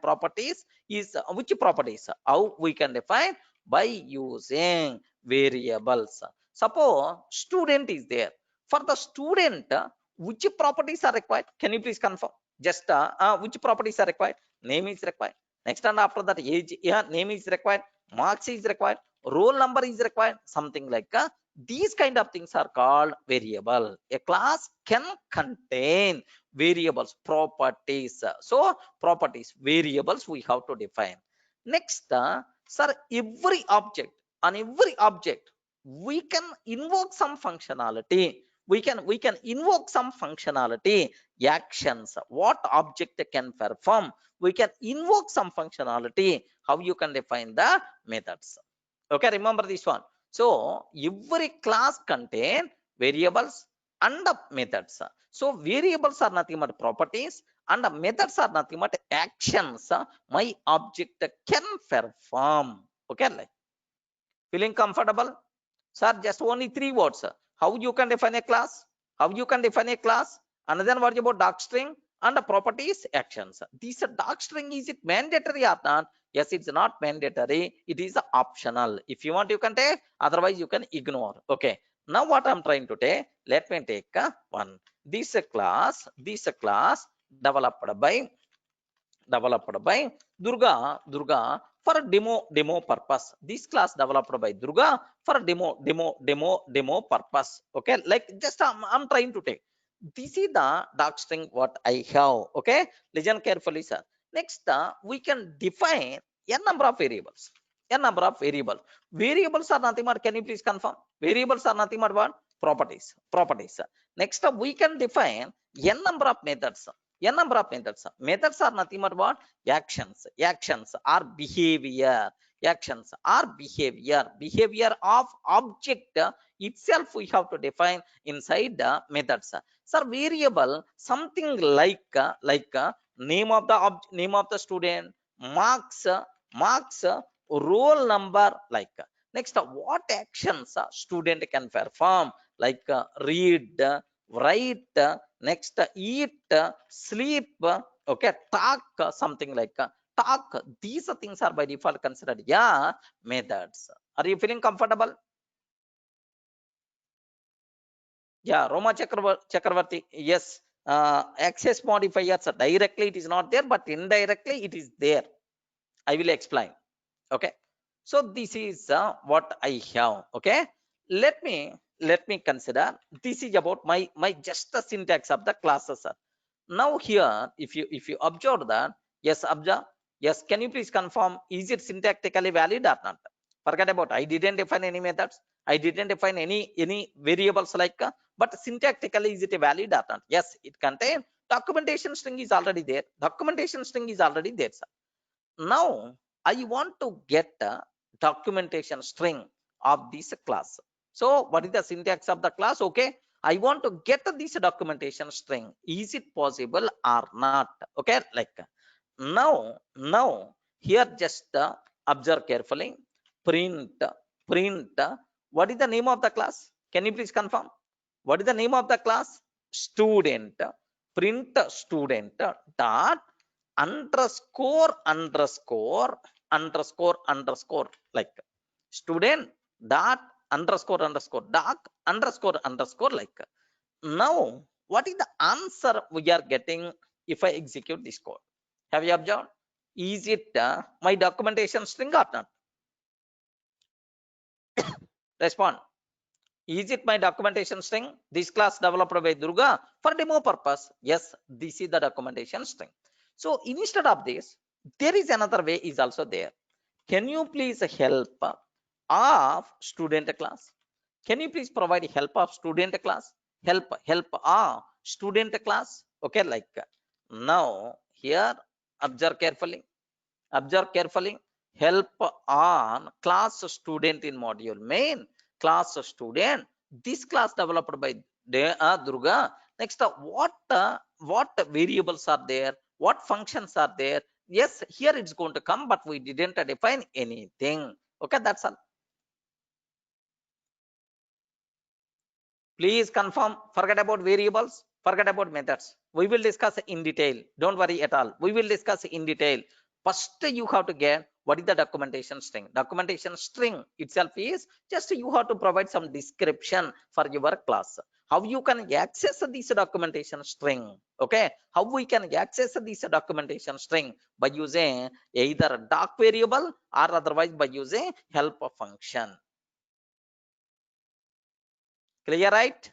Properties is which properties? How we can define? by using variables. Suppose student is there. For the student, which properties are required? Can you please confirm? Just which properties are required? Name is required. Next and after that age, yeah, name is required. Marks is required. Roll number is required. Something like these kind of things are called variable. A class can contain variables, properties. So properties, variables we have to define. Next, sir, on every object, we can invoke some functionality. We can invoke some functionality, actions, what object can perform. We can invoke some functionality. How you can define the methods? Okay, remember this one. So every class contain variables and methods. So variables are nothing but properties and methods are nothing but actions my object can perform. Okay, like feeling comfortable? Sir, just only three words. How you can define a class? How you can define a class? And then what about dark string and the properties actions? These dark string, is it mandatory or not? Yes, it's not mandatory. It is optional. If you want, you can take. Otherwise, you can ignore. Okay. Now what I'm trying to take, let me take one. This class developed by Durga for a demo purpose. This class developed by Durga for a demo purpose. Okay, like just I'm trying to take. This is the dark string what I have. Okay, listen carefully, sir. Next, we can define a number of variables. A number of variables. Variables are nothing but, can you please confirm? Variables are nothing but what? Properties. Properties. Next, we can define a number of methods. A number of methods. Methods are nothing but what? Actions. Actions are behavior. Actions are behavior. Behavior of object itself we have to define inside the methods. Sir, variable something like name of the student, marks, roll number, like. Next, what actions a student can perform, like read, write, next eat, sleep, okay, talk, something like talk. These things are by default considered, yeah, methods. Are you feeling comfortable? Yeah, Roma Chakravarti, yes. Access modifiers directly it is not there, but indirectly it is there. I will explain. Okay, so this is what I have. Okay, let me consider. This is about my just the syntax of the classes, sir. Now here, if you observe that, yes, observe, yes, can you please confirm, is it syntactically valid or not? Forget about, I didn't define any methods, I didn't define any variables, like but syntactically is it a valid or not? Yes, it contains documentation string is already there. Documentation string is already there, sir. Now I want to get a documentation string of this class. So what is the syntax of the class? Okay, I want to get this documentation string. Is it possible or not? Okay, like now here just observe carefully. Print print what is the name of the class? Can you please confirm? What is the name of the class? Student. Print student dot underscore, like student dot underscore doc underscore, like. Now what is the answer we are getting if I execute this code? Have you observed? Is it my documentation string or not? Respond. Is it my documentation string? This class developed by Durga for demo purpose. Yes, this is the documentation string. So instead of this, there is another way is also there. Can you please help of student class? Can you please provide help of student class? Help of student class. Okay, like now here observe carefully. Observe carefully. Help on class student in module main. Class student. This class developed by Durga. Next, what variables are there? What functions are there? Yes, here it's going to come, but we didn't define anything. Okay, that's all. Please confirm. Forget about variables. Forget about methods. We will discuss in detail. Don't worry at all. We will discuss in detail. First, you have to get what is the documentation string. Documentation string itself is just you have to provide some description for your class. How you can access this documentation string? Okay, how we can access this documentation string? By using either doc variable or otherwise by using help function. Clear, right?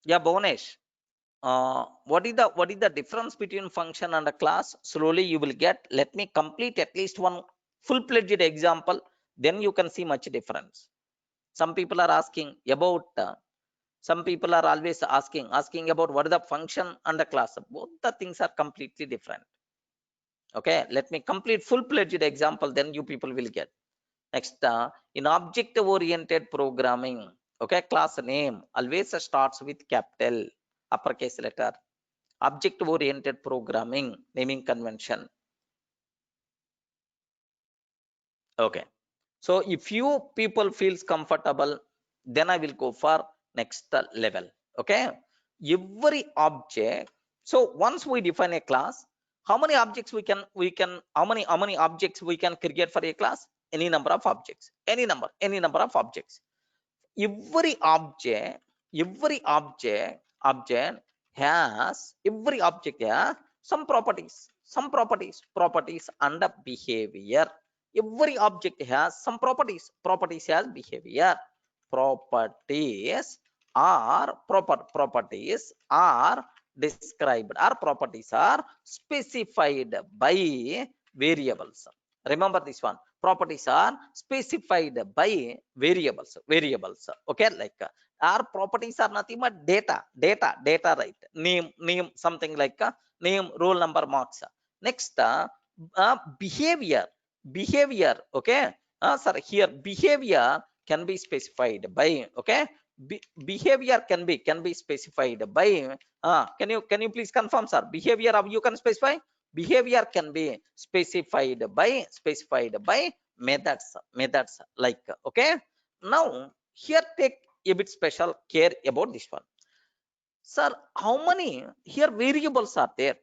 Yeah, Bhunesh. What is the difference between function and a class? Slowly you will get. Let me complete at least one full-fledged example, then you can see much difference. Some people are asking about some people are always asking about what is the function and the class. Both the things are completely different. Okay, let me complete full-fledged example, then you people will get. Next, in object oriented programming, okay, class name always starts with capital uppercase letter. Object oriented programming naming convention. Okay, so if you people feels comfortable, then I will go for next level. Okay, every object. So once we define a class, how many objects we can how many objects we can create for a class? Any number of objects, any number of objects. Every object has some properties and a behavior. Every object has some properties has behavior. Properties are described, or properties are specified by variables. Remember this one. Properties are specified by variables. Okay, like our properties are nothing but data, right? Name something like name, roll number, marks. Next, behavior. Okay, sir, here behavior can be specified by. Okay, behavior can be specified by. Can you please confirm, sir? Behavior of you can specify. Behavior can be specified by methods, like. Okay, now here take a bit special care about this one. Sir, how many here variables are there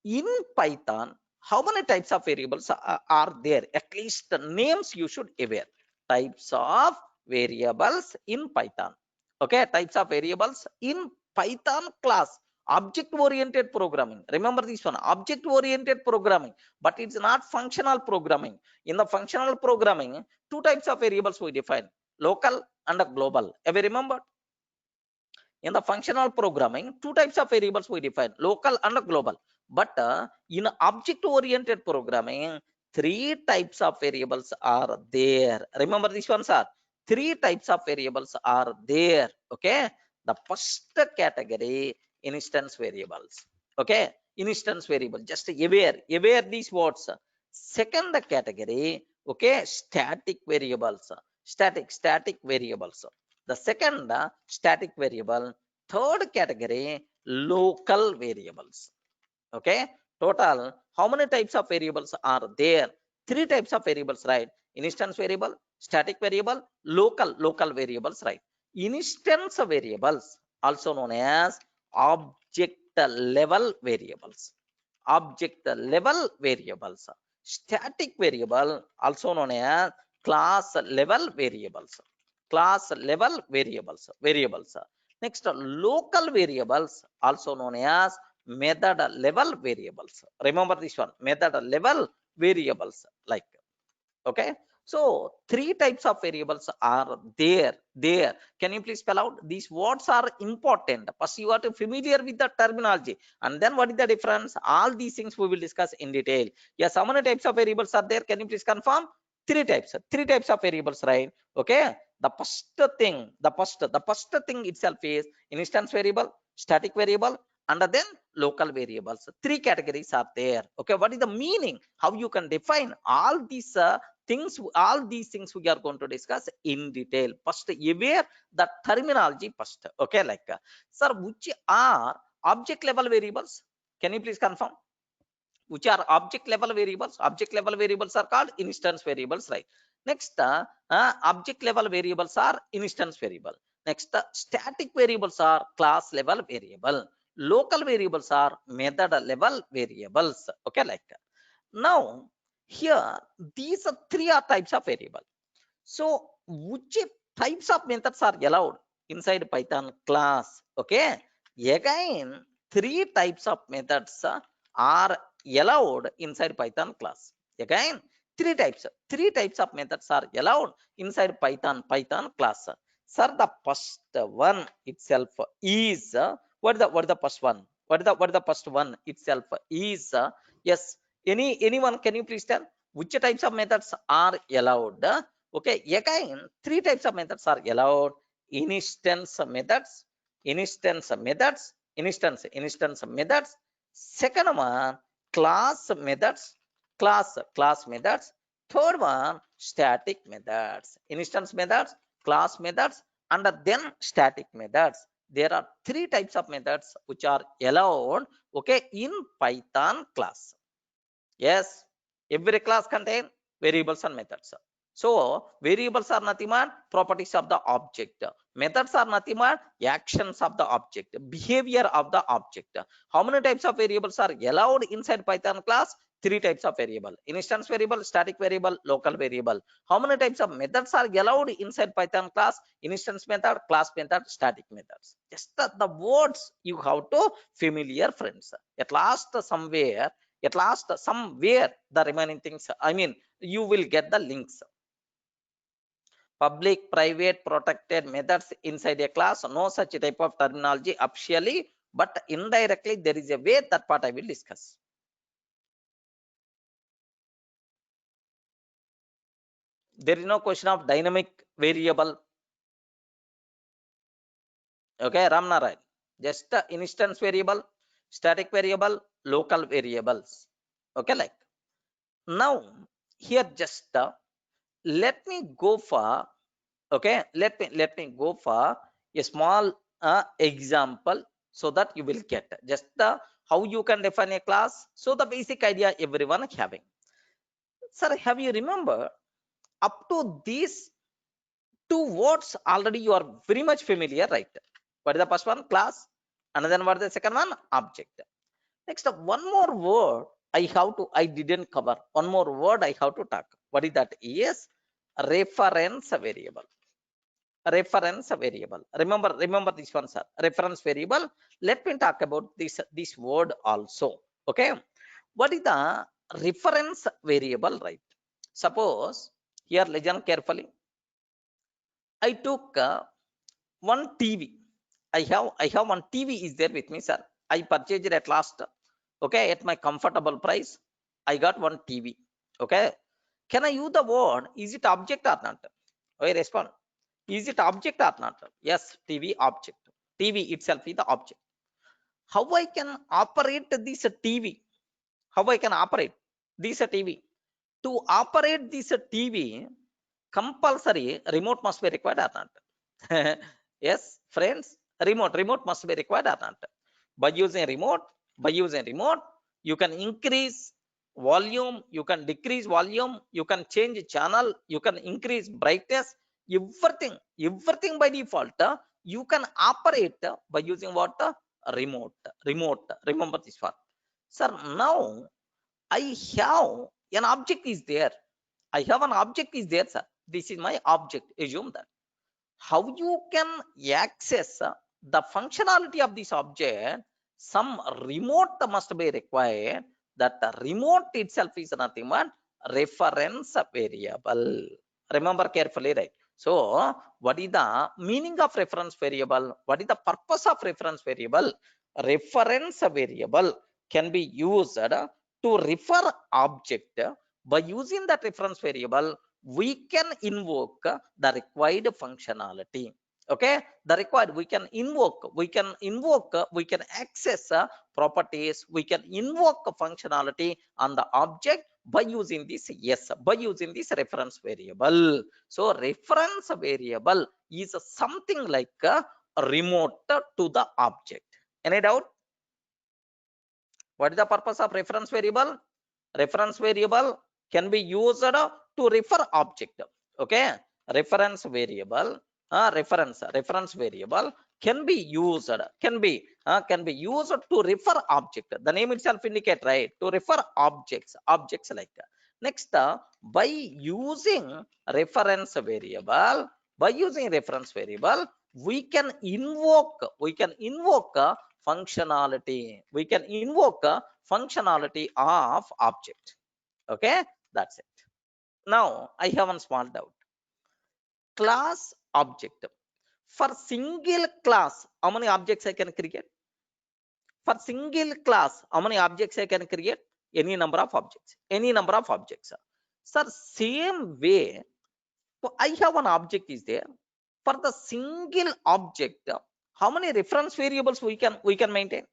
in Python? How many types of variables are there? At least the names you should aware. Types of variables in Python. Okay, types of variables in Python class. Object oriented programming. Remember this one, object oriented programming, but it's not functional programming. In the functional programming, two types of variables we define: local and a global. Have you remembered? In the functional programming, two types of variables we define: local and global. But in object oriented programming, three types of variables are there. Remember this one, sir. Three types of variables are there. Okay, the first category, instance variables. Okay, instance variable, just aware these words. Second category, okay, static variables. Static variables. The second, static variable. Third category, local variables. Okay, total how many types of variables are there? Three types of variables, right? Instance variable, static variable, local variables, right? Instance variables, also known as object level variables. Object level variables. Static variable, also known as class level variables. Class level variables. Next, local variables, also known as method level variables. Remember this one, method level variables, like. Okay, so three types of variables are there. Can you please spell out? These words are important. First you are to familiar with the terminology, and then what is the difference? All these things we will discuss in detail. Yes, how many types of variables are there? Can you please confirm? Three types of variables, right? Okay, the first thing itself is instance variable, static variable, and then local variables. Three categories are there. Okay, what is the meaning? How you can define all these things we are going to discuss in detail. First, aware the terminology first. Okay, like, sir, which are object level variables? Can you please confirm? which are object level variables. Object level variables are called instance variables, right? Next, object level variables are instance variable. Next, static variables are class level variable. Local variables are method level variables. Okay, like that. Now, here, these are three types of variable. So, which types of methods are allowed inside Python class? Okay, again, three types of methods are allowed inside Python class. Again, three types of methods are allowed inside Python class. Sir, the first one itself is what the first one? What the first one itself is? Yes, anyone can you please tell which types of methods are allowed? Okay, again, three types of methods are allowed. Instance methods, instance methods. Second one, class methods, class methods. Third one, static methods. Instance methods, class methods, and then static methods. There are three types of methods which are allowed, okay, in Python class. Yes, every class contain variables and methods. So variables are nothing but properties of the object. Methods are nothing but actions of the object, behavior of the object. How many types of variables are allowed inside Python class? Three types of variable: instance variable, static variable, local variable. How many types of methods are allowed inside Python class? Instance method, class method, static methods. Just the words you have to familiar, friends. At last, somewhere the remaining things, I mean, you will get the links. Public, private, protected methods inside a class, no such type of terminology officially, but indirectly there is a way. That part I will discuss. There is no question of dynamic variable. Okay, Ramnarayan, just the instance variable, static variable, local variables. Okay, like now here just let me go for, okay, let me go for a small example so that you will get just the how you can define a class. So the basic idea everyone having. Sir, have you remember up to these two words already you are very much familiar, right? What is the first one? Class. And then what is the second one? Object. Next, one more word I didn't cover. One more word I have to talk. What is that? Is reference variable. Reference variable. Remember this one, sir. Reference variable. Let me talk about this word also. Okay, what is the reference variable, right? Suppose here, listen carefully. I took one TV. I have one TV is there with me, sir. I purchased it at last, okay, at my comfortable price. I got one TV. Okay, can I use the word is it object or not? Okay, respond. Is it object or not? Yes, TV object. TV itself is the object. How I can operate this TV? How I can operate this TV? To operate this TV, compulsory remote must be required or not? Yes, friends, remote must be required or not? By using remote, you can increase volume, you can decrease volume, you can change channel, you can increase brightness, everything by default you can operate by using what? Remote. Remember this one, sir. Now I have an object is there. I have an object is there, sir. This is my object. Assume that. How you can access the functionality of this object? Some remote must be required. That the remote itself is nothing but reference variable. Remember carefully, right? So what is the meaning of reference variable? What is the purpose of reference variable? Reference variable can be used to refer object. By using that reference variable, we can invoke the required functionality. Okay, the required, we can access properties, we can invoke functionality on the object by using this, yes, by using this reference variable. So reference variable is something like a remote to the object. Any doubt? What is the purpose of reference variable? Reference variable can be used to refer object. Okay, reference variable, reference variable can be used, can be used to refer object. The name itself indicate, right? To refer objects like. Next, by using reference variable, we can invoke functionality. We can invoke functionality of object. Okay, that's it. Now I have one small doubt. Class object. For single class, how many objects I can create? For single class, how many objects I can create? Any number of objects. Any number of objects. Sir, same way, I have one object is there. For the single object, how many reference variables we can maintain?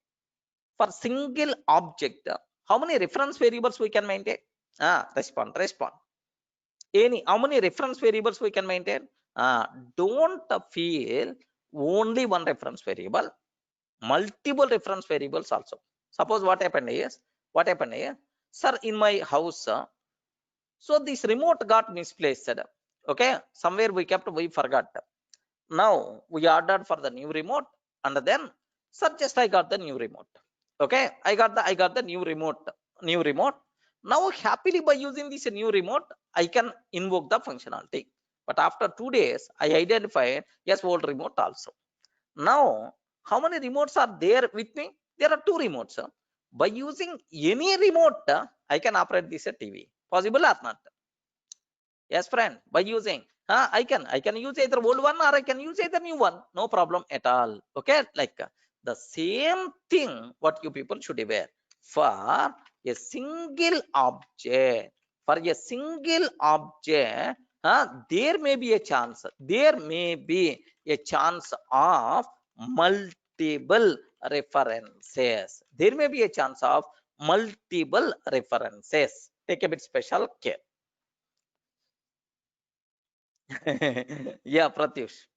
For single object, how many reference variables we can maintain? Respond. How many reference variables we can maintain? Don't feel only one reference variable, multiple reference variables also. Suppose what happened is, sir, in my house, so this remote got misplaced. Okay, somewhere we forgot. Now we ordered for the new remote, and then, sir, just I got the new remote. Okay, I got the new remote. Now happily, by using this new remote, I can invoke the functionality. But after 2 days, I identified, yes, old remote also. Now how many remotes are there with me? There are two remotes. By using any remote, I can operate this TV. Possible or not? Yes, friend. By using, I can use either old one or I can use either new one. No problem at all. Okay, like the same thing. What you people should aware, for a single object, there may be a chance. There may be a chance of multiple references. There may be a chance of multiple references. Take a bit special care. Yeah, Pratyush.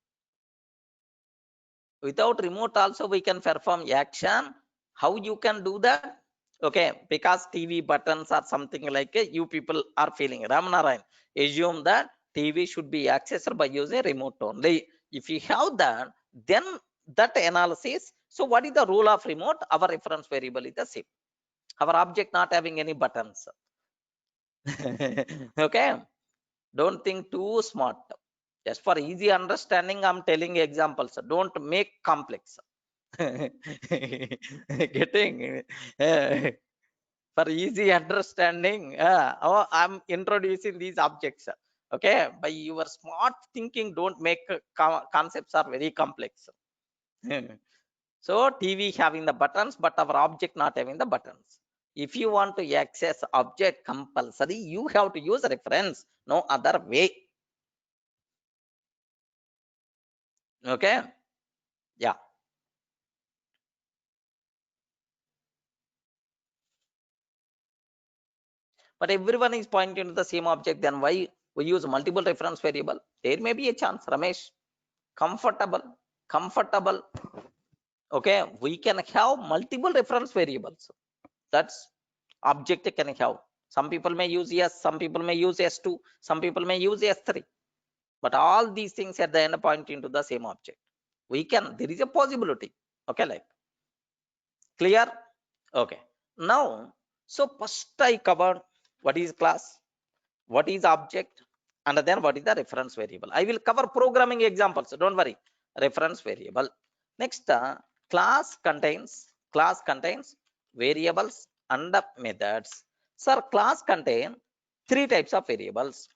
Without remote also we can perform action. How you can do that? Okay, because TV buttons or something like you people are feeling. Ramanarayan, assume that TV should be accessed by using remote only. If you have that, then that analysis. So what is the role of remote? Our reference variable is the same. Our object not having any buttons. Okay, don't think too smart. Just for easy understanding, I'm telling examples. Don't make complex. Getting for easy understanding. I'm introducing these objects. Okay, by your smart thinking, don't make concepts are very complex. So TV having the buttons, but our object not having the buttons. If you want to access object compulsory, you have to use reference. No other way. Okay. Yeah. But everyone is pointing to the same object, then why we use multiple reference variable? There may be a chance, Ramesh. Comfortable. Okay, we can have multiple reference variables. That's object can have. Some people may use S, some people may use S2, some people may use S3. But all these things at the end point into the same object. There is a possibility. Okay, like clear? Okay. Now, so first I covered what is class, what is object, and then what is the reference variable. I will cover programming examples, so don't worry. Reference variable. Next, class contains variables and methods. Sir, class contain three types of variables.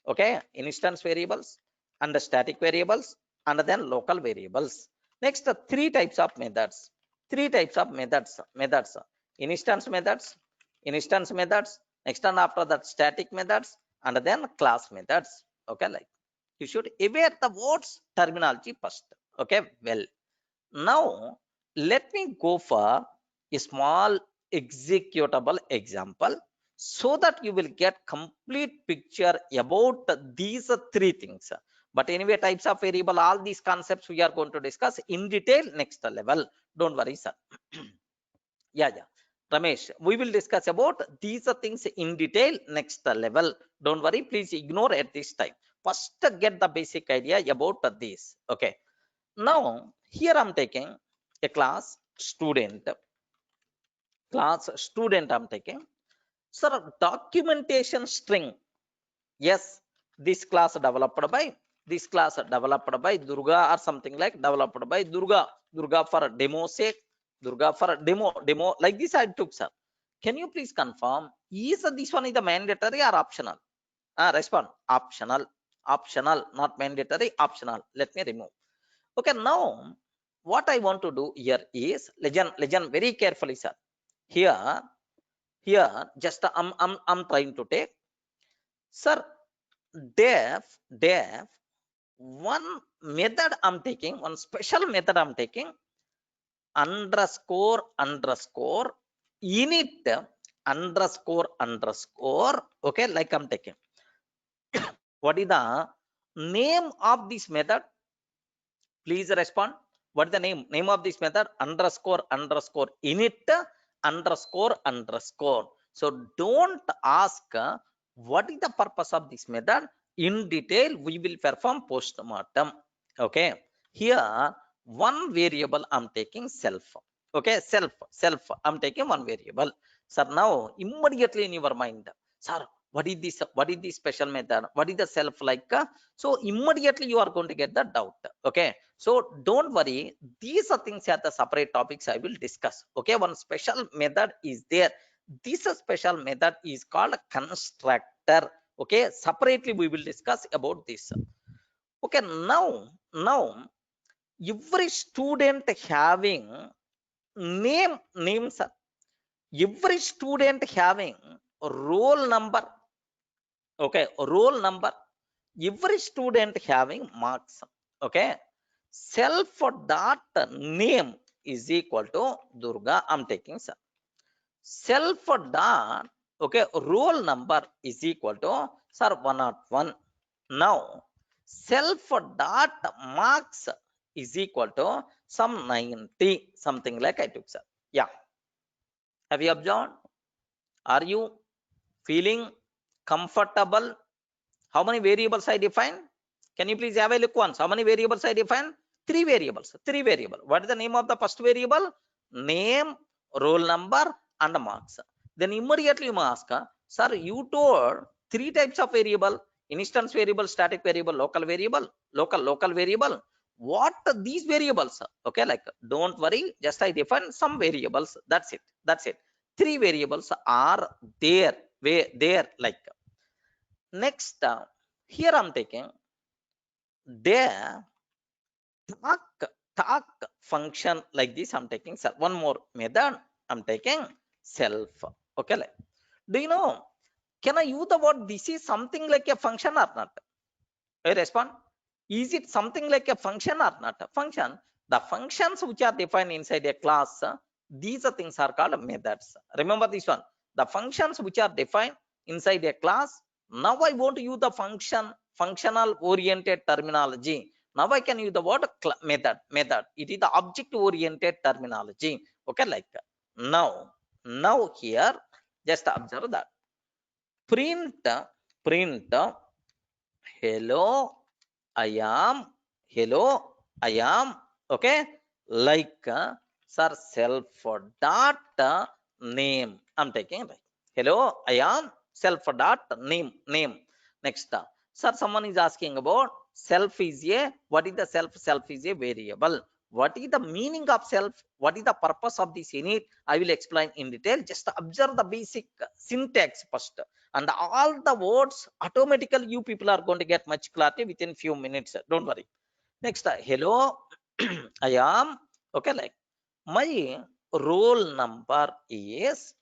Okay, instance variables and static variables and then local variables. Next, three types of methods. Instance methods. Next, and after that, static methods and then class methods. Okay, like you should aware the words terminology first. Okay, well, now let me go for a small executable example so that you will get complete picture about these three things. But anyway, types of variable, all these concepts we are going to discuss in detail next level. Don't worry, sir. Yeah. Ramesh, we will discuss about these things in detail next level. Don't worry, please ignore at this time. First get the basic idea about this. Okay, now here I'm taking a class student I'm taking. Sir, documentation string. Yes, this class developed by Durga, or something like developed by Durga for demo sake, Durga for demo like this I took, sir. Can you please confirm, is this one is the mandatory or optional? Respond. Optional, not mandatory. Optional. Let me remove. Okay, now what I want to do here is legend very carefully, sir. Here just I'm trying to take, sir, def one method I'm taking, one special method I'm taking, underscore init underscore. Okay, like I'm taking, what is the name of this method? Please respond. What is the name of this method? Underscore init underscore. So don't ask what is the purpose of this method. In detail we will perform post-mortem. Okay, here one variable I'm taking self. Okay, self I'm taking one variable. Sir, now immediately in your mind, sir, what is this special method, what is the self like? So immediately you are going to get the doubt. Okay, so don't worry, these are things are the separate topics I will discuss. Okay, one special method is there. This special method is called constructor. Okay, separately we will discuss about this. Okay, now every student having names, every student having roll number. Okay, roll number, every student having marks. Okay, self dot name is equal to Durga, I'm taking, sir. Self dot, okay, roll number is equal to, sir, 101. Now self dot marks is equal to some 90, something like I took, sir. Yeah, have you observed? Are you feeling comfortable? How many variables I define? Can you please have a look once? How many variables I define? Three variables. What is the name of the first variable? Name, roll number, and marks. Then immediately you must ask, sir, you told three types of variable: instance variable, static variable, local variable, local variable. What are these variables? Okay, like, don't worry, just I define some variables. That's it. Three variables are there. There, like. Next, here I'm taking there talk function like this. I'm taking, sir, one more method. I'm taking self. Okay, like, do you know? Can I use the word this is something like a function or not? I respond. Is it something like a function or not? A function. The functions which are defined inside a class, these are things are called methods. Remember this one. The functions which are defined inside a class. Now I want to use the functional oriented terminology. Now I can use the word method. It is the object oriented terminology. Okay, like now here, just observe that. Print hello hello I am. Okay, like, sir, self dot name I'm taking, right? Hello I am self dot name. Next, sir, someone is asking about self is a, what is the self is a variable. What is the meaning of self? What is the purpose of this init? I will explain in detail. Just observe the basic syntax first, and all the words automatically you people are going to get much clarity within few minutes. Don't worry. Next, hello I am. Okay, like, my roll number is,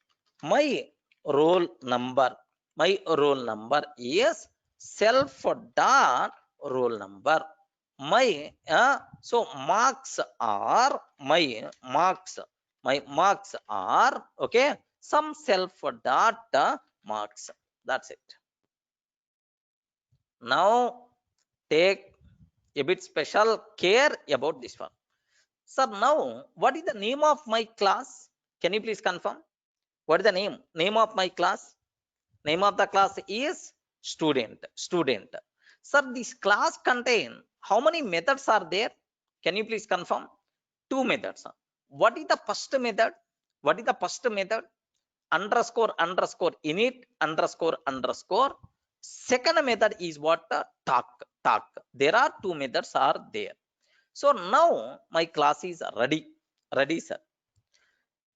my roll number my roll number is self dot roll number. My so marks are my marks are, okay, some self dot marks. That's it. Now take a bit special care about this one. Sir, now what is the name of my class? Can you please confirm? What is the name? Name of my class? Name of the class is student. Student. Sir, this class contain how many methods are there? Can you please confirm? Two methods. What is the first method? What is the first method? Underscore underscore init underscore underscore. Second method is what? Talk. Talk. There are two methods are there. So now my class is ready. Ready, sir.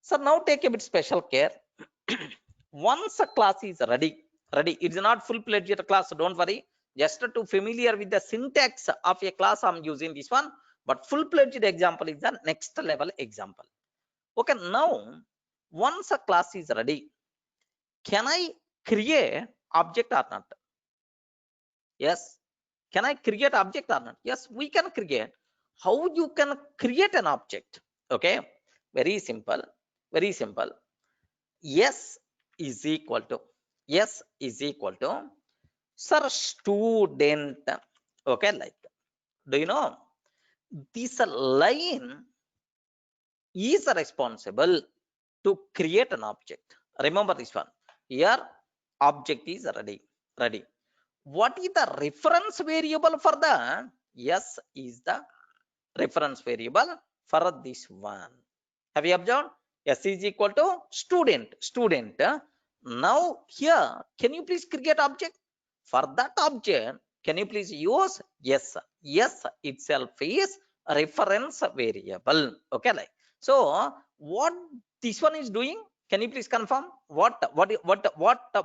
So now take a bit special care. Once a class is ready, it's not full-fledged class, don't worry. Just to familiar with the syntax of a class, I'm using this one. But full-fledged example is the next level example. Okay, now once a class is ready, can I create object or not? Yes. Can I create object or not? Yes, we can create. How you can create an object? Okay, very simple. Very simple. S is equal to sir student. Okay, like, do you know this line is responsible to create an object? Remember this one. Here object is ready. What is the reference variable for the S is the reference variable for this one? Have you observed? S is equal to student. Now here, can you please create object? For that object, can you please use yes? Yes itself is a reference variable. Okay, like, so what this one is doing? Can you please confirm what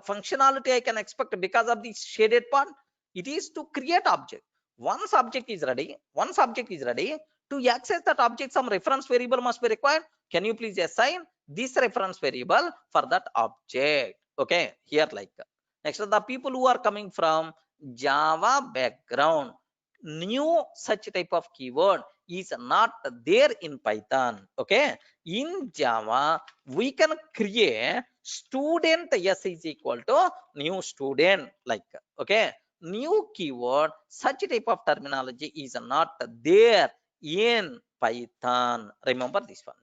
functionality I can expect because of this shaded part? It is to create object. Once object is ready, to access that object, some reference variable must be required. Can you please assign this reference variable for that object? Okay, here like, next, the people who are coming from Java background, new such type of keyword is not there in Python. Okay, in Java we can create student S is equal to new student, like, okay, new keyword, such type of terminology is not there in Python. Remember this one.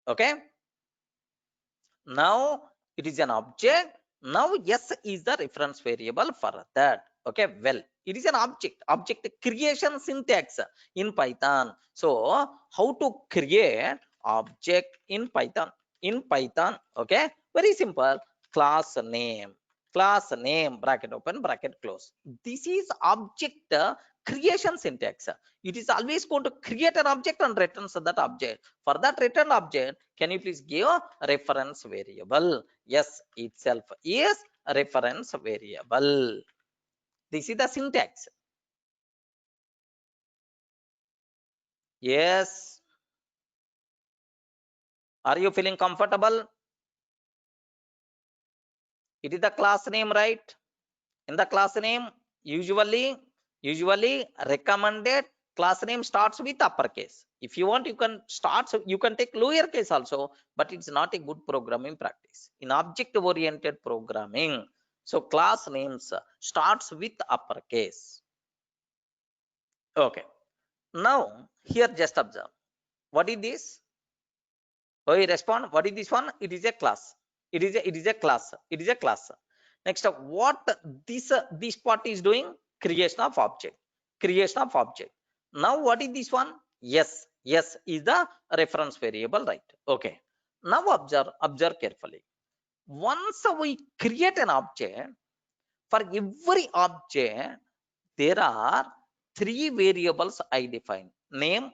Okay, now it is an object. Now S is the reference variable for that. Okay, well, it is an object creation syntax in Python. So how to create object in Python? Okay, very simple. Class name, bracket open, bracket close. This is object creation syntax. It is always going to create an object and returns that object. For that return object, can you please give a reference variable? Yes, itself is a reference variable. This is the syntax. Yes. Are you feeling comfortable? It is the class name, right? In the class name, usually recommended class name starts with uppercase. If you want, you can start, so you can take lowercase also, but it's not a good programming practice in object oriented programming. So class names starts with uppercase. Okay, now here just observe, what is this? Oh, you respond, what is this one? It is a class. It is a class. Next up, what this part is doing? Creation of object. Now what is this one? Yes is the reference variable, right? Okay, now observe carefully. Once we create an object, for every object there are three variables I define: name,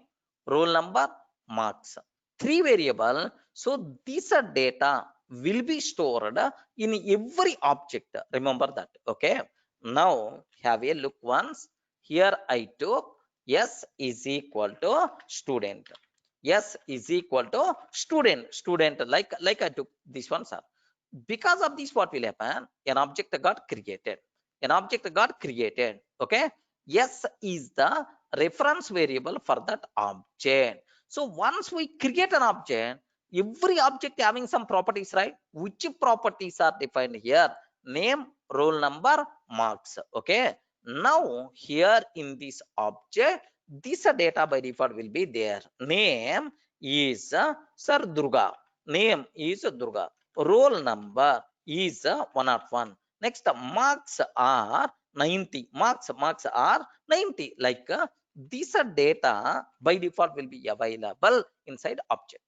roll number, marks. Three variable. So this data will be stored in every object. Remember that. Okay, now have a look once. Here I took S is equal to student. S is equal to student, like I took this one, sir. Because of this, what will happen? An object got created. Okay, S is the reference variable for that object. So once we create an object, every object having some properties, right? Which properties are defined here? Name, roll number, marks. Okay, now here in this object, this data by default will be there. Name is Sir Durga. Name is Durga. Roll number is 101. Next, marks are 90. Marks are 90. Like these are data by default will be available inside object.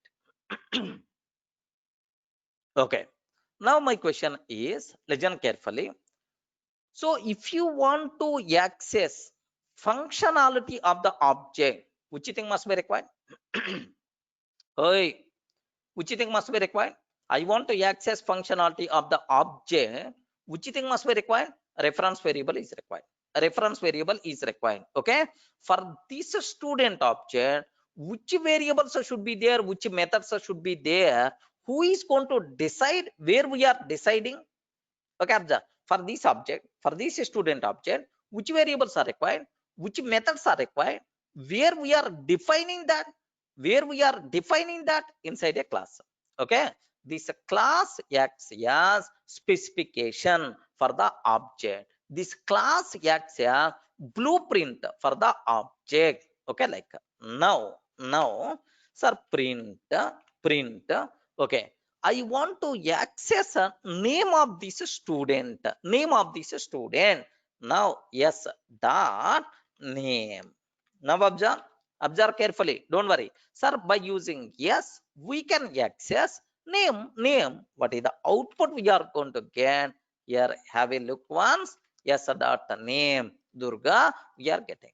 Okay. Now my question is, listen carefully. So if you want to access functionality of the object, which thing must be required? Hey, which thing must be required? I want to access functionality of the object. Which thing must be required? Reference variable is required. A reference variable is required. Okay. For this student object, which variables should be there? Which methods should be there? Who is going to decide where we are deciding? Okay, observe. For this object, for this student object, which variables are required, which methods are required, where we are defining that, inside a class. Okay, this class acts as specification for the object. This class acts as blueprint for the object. Okay, like now, sir, print. Okay, I want to access a name of this student. Name of this student. Now, yes, dot name. Now observe carefully. Don't worry. Sir, by using yes, we can access name. What is the output we are going to get? Here, have a look once. Yes, dot name. Durga, we are getting.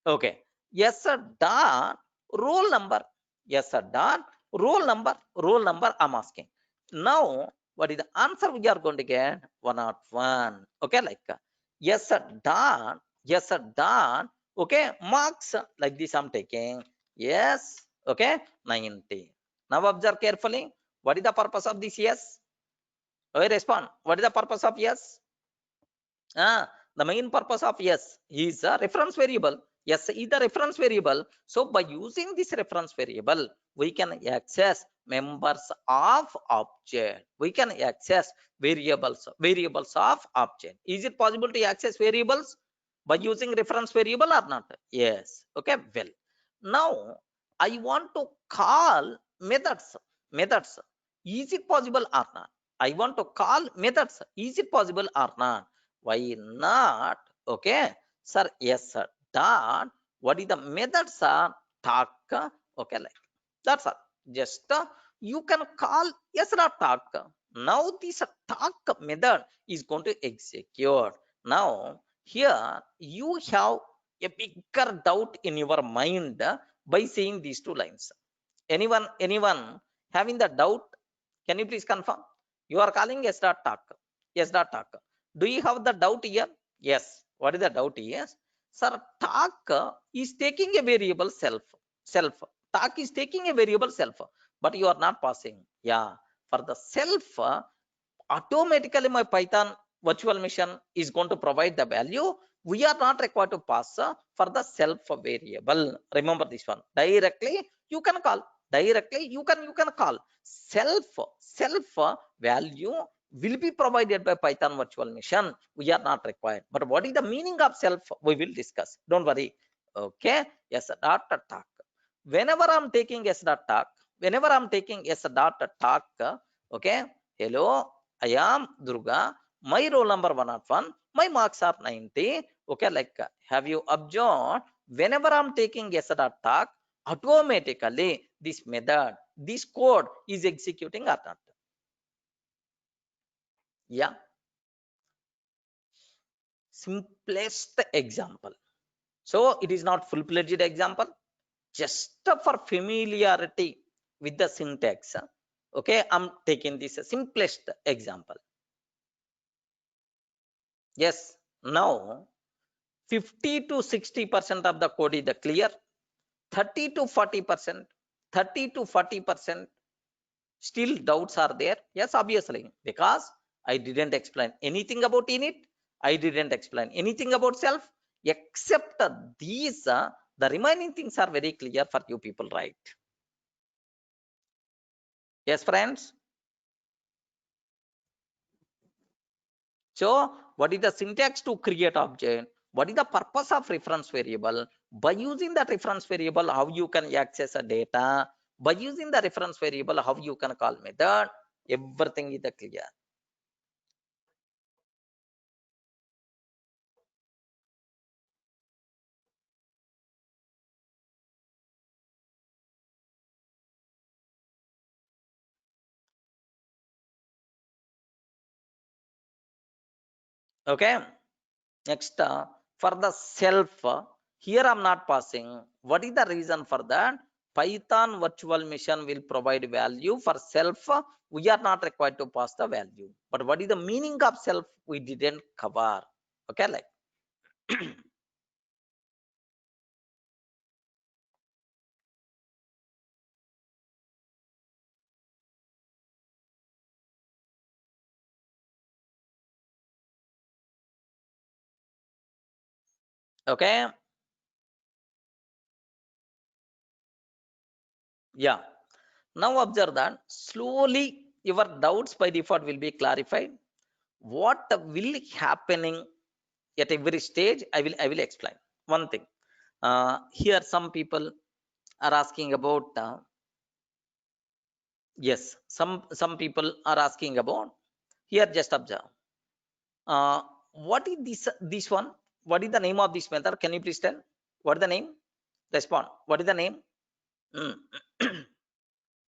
Okay. Yes, sir. Dot roll number. Yes, sir. Dot roll number. Roll number. I'm asking. Now, what is the answer we are going to get? 101. Okay, like yes, sir. Dot. Yes, sir. Dot. Okay, marks like this. I'm taking. Yes. Okay, 90. Now observe carefully. What is the purpose of this? Yes. Okay, respond. What is the purpose of yes? The main purpose of yes is a reference variable. Yes is the reference variable. So by using this reference variable, we can access members of object. We can access variables of object. Is it possible to access variables by using reference variable or not? Yes. Okay. Well, now I want to call methods. Methods. Is it possible or not? I want to call methods. Is it possible or not? Why not? Okay, sir. Yes, sir. Dot. What is the methods are talk? Okay, like that's all. Just you can call yes, sir. Talk. Now this talk method is going to execute. Now here you have a bigger doubt in your mind by seeing these two lines. Anyone having the doubt? Can you please confirm? You are calling yes dot talk. Yes dot talk. Do you have the doubt here? Yes. What is the doubt here? Sir, talk is taking a variable self. Self. Talk is taking a variable self, but you are not passing. Yeah. For the self, automatically my Python virtual machine is going to provide the value. We are not required to pass for the self variable. Remember this one. Directly you can call. Directly you can call. Self value will be provided by Python virtual machine. We are not required. But what is the meaning of self? We will discuss. Don't worry. Okay. Yes, dot talk. Whenever I'm taking yes dot talk, whenever I'm taking yes dot talk, okay. Hello, I am Durga. My roll number 101. My marks are 90. Okay, like have you observed? Whenever I'm taking yes dot talk, automatically this method, this code is executing or not. Yeah, simplest example. So it is not full-fledged example, just for familiarity with the syntax. Okay, I'm taking this simplest example. Yes, now 50 to 60% of the code is the clear. 30 to 40%, 30 to 40% still doubts are there. Yes, obviously, because I didn't explain anything about init. I didn't explain anything about self, except these, the remaining things are very clear for you people, right? Yes, friends. So what is the syntax to create object? What is the purpose of reference variable? By using that reference variable, how you can access a data? By using the reference variable, how you can call method, everything is clear. Okay. Next, for the self, here I'm not passing. What is the reason for that? Python virtual machine will provide value. For self, we are not required to pass the value. But what is the meaning of self? We didn't cover. Okay, like. Okay. Yeah. Now observe that slowly your doubts by default will be clarified. What will happening at every stage? I will explain. One thing. Here some people are asking about yes, some people are asking about here. Just observe. What is this one? What is the name of this method? Can you please tell? What is the name? Respond. What is the name? Mm.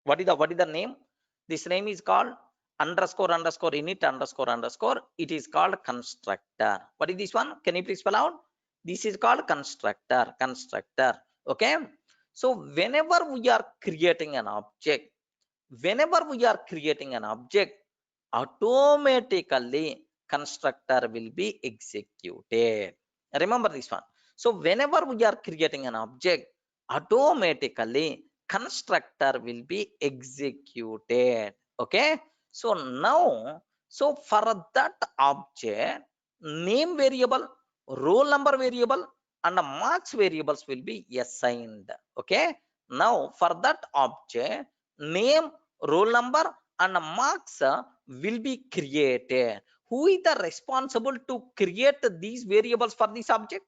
What is the name? This name is called underscore underscore init underscore underscore. It is called constructor. What is this one? Can you please spell out? This is called constructor. Okay. So whenever we are creating an object, automatically constructor will be executed. Remember this one. So whenever we are creating an object, automatically constructor will be executed. Okay. So now, so for that object, name variable, roll number variable, and the marks variables will be assigned. Okay. Now for that object, name, roll number, and marks will be created. Who is the responsible to create these variables for this object?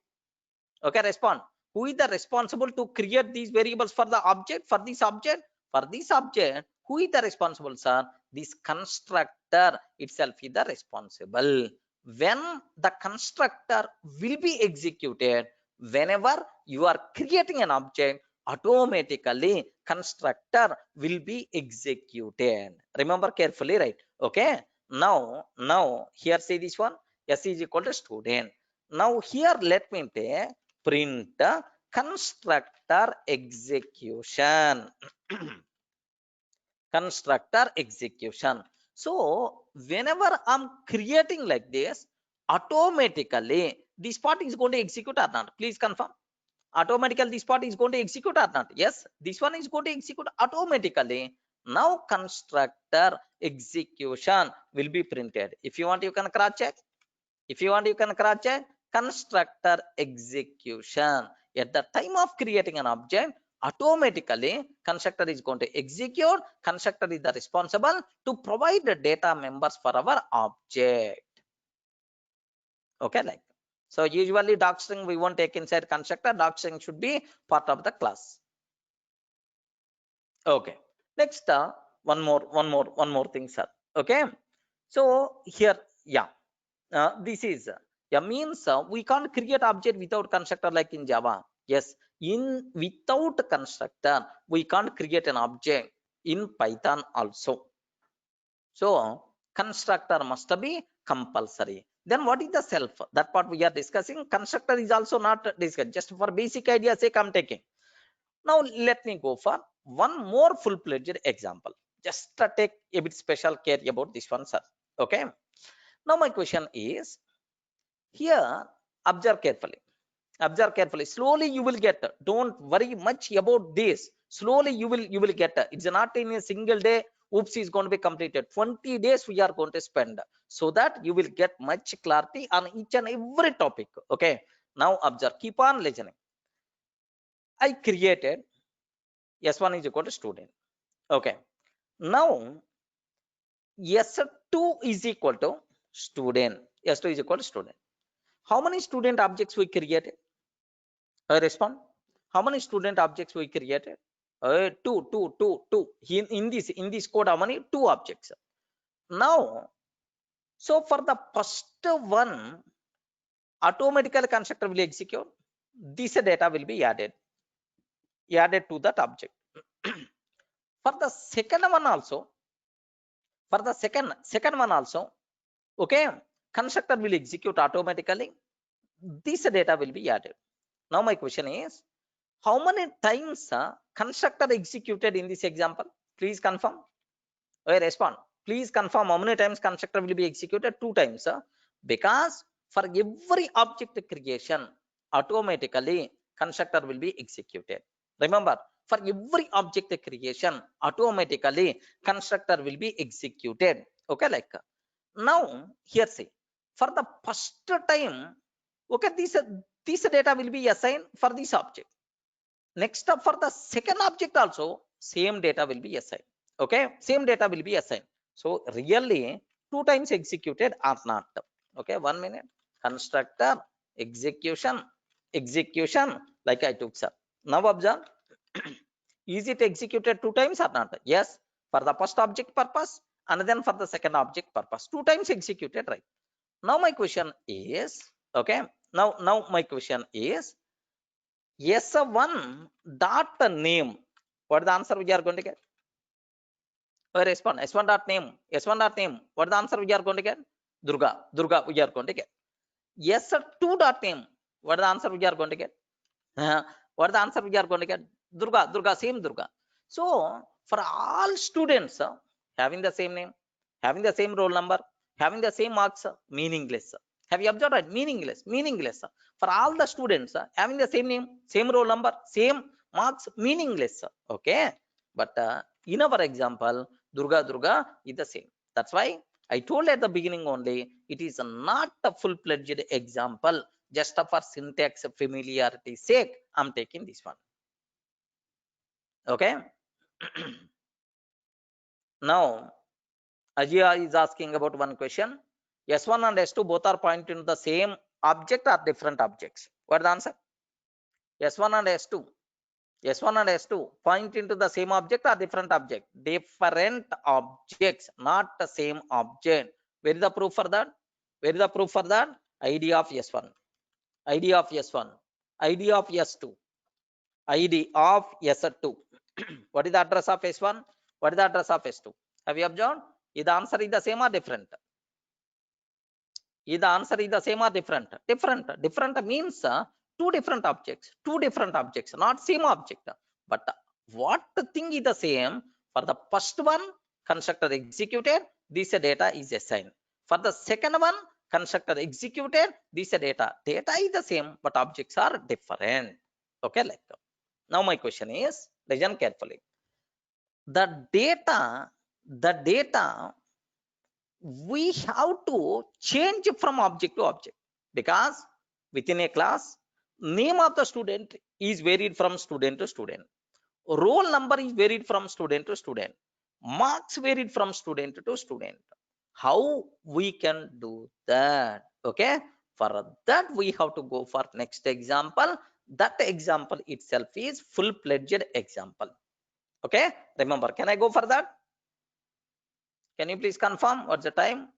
Okay, respond. Who is the responsible to create these variables for the object? For this object? For this object, who is the responsible, sir? This constructor itself is the responsible. When the constructor will be executed, whenever you are creating an object, automatically constructor will be executed. Remember carefully, right? Okay. Now here say this one. S is equal to student. Now here let me take print constructor execution. Constructor execution. So whenever I'm creating like this, automatically this part is going to execute or not? Please confirm. Automatically this part is going to execute or not? Yes, this one is going to execute automatically. Now constructor execution will be printed. If you want, you can cross check. If you want, you can cross check. Constructor execution. At the time of creating an object, automatically constructor is going to execute. Constructor is the responsible to provide the data members for our object. Okay, like so. Usually, docstring we won't take inside constructor. Docstring should be part of the class. Okay. Next, one more thing, sir. Okay. So here, yeah. This is means we can't create object without constructor like in Java. Yes, in without constructor we can't create an object in Python also. So constructor must be compulsory. Then what is the self? That part we are discussing. Constructor is also not discussed. Just for basic idea sake I'm taking. Now let me go for one more full-fledged example. Just take a bit special care about this one, sir. Okay. Now my question is, here observe carefully. Observe carefully. Slowly you will get. Don't worry much about this. Slowly you will get. It's not in a single day. Oops is going to be completed. 20 days we are going to spend so that you will get much clarity on each and every topic. Okay. Now observe. Keep on listening. I created S1 is equal to student. Okay. Now S2 is equal to student. S2 is equal to student. How many student objects we created? I respond. How many student objects we created? Two. In this code, how many? Two objects. Now, so for the first one, automatically constructor will execute. This data will be added to that object. For the second one also, okay, constructor will execute automatically. This data will be added. Now my question is, how many times constructor executed in this example? Please confirm. Respond. Please confirm how many times constructor will be executed. 2 times. Because for every object creation, automatically constructor will be executed. Remember, for every object creation, automatically constructor will be executed. Okay, like now here say, for the first time, okay, this data will be assigned for this object. Next up, for the second object also, same data will be assigned. Okay, same data will be assigned. So really 2 times executed or not. Okay, 1 minute. Constructor execution like I took, sir. Now observe. Is it executed 2 times or not? Yes, for the first object purpose and then for the second object purpose. 2 times executed, right? Now my question is, okay, now my question is, S1 dot name. What is the answer we are going to get? Respond. S1 dot name. S1 dot name. What is the answer we are going to get? Durga we are going to get. S2 dot name. What is the answer we are going to get? What is the answer we are going to get? Durga, same Durga. So for all students having the same name, having the same roll number, having the same marks, meaningless. Have you observed that? Meaningless. For all the students having the same name, same roll number, same marks, meaningless. Okay, but in our example, Durga is the same. That's why I told at the beginning only, it is not a full-fledged example. Just for syntax familiarity sake, I'm taking this one. Okay. Now Ajia is asking about one question. S1 and S2 both are pointing to the same object or different objects? What is the answer? S1 and S2 point into the same object or different object? Different objects, not the same object. Where is the proof for that? ID of S1, ID of S1, ID of S2, ID of S2. What is the address of S1? What is the address of S2? Have you observed? Is the answer is the same or different? Is the answer is the same or different? Different means two different objects, not same object. But what thing is the same? For the first one, constructor executed, this data is assigned. For the second one, constructor executed, this data is the same, but objects are different. Okay, like that. Now my question is, listen carefully. The data we have to change from object to object, because within a class, name of the student is varied from student to student, roll number is varied from student to student, marks varied from student to student. How we can do that? Okay, for that we have to go for next example. That example itself is full-fledged example. Okay, remember, can I go for that? Can you please confirm what's the time?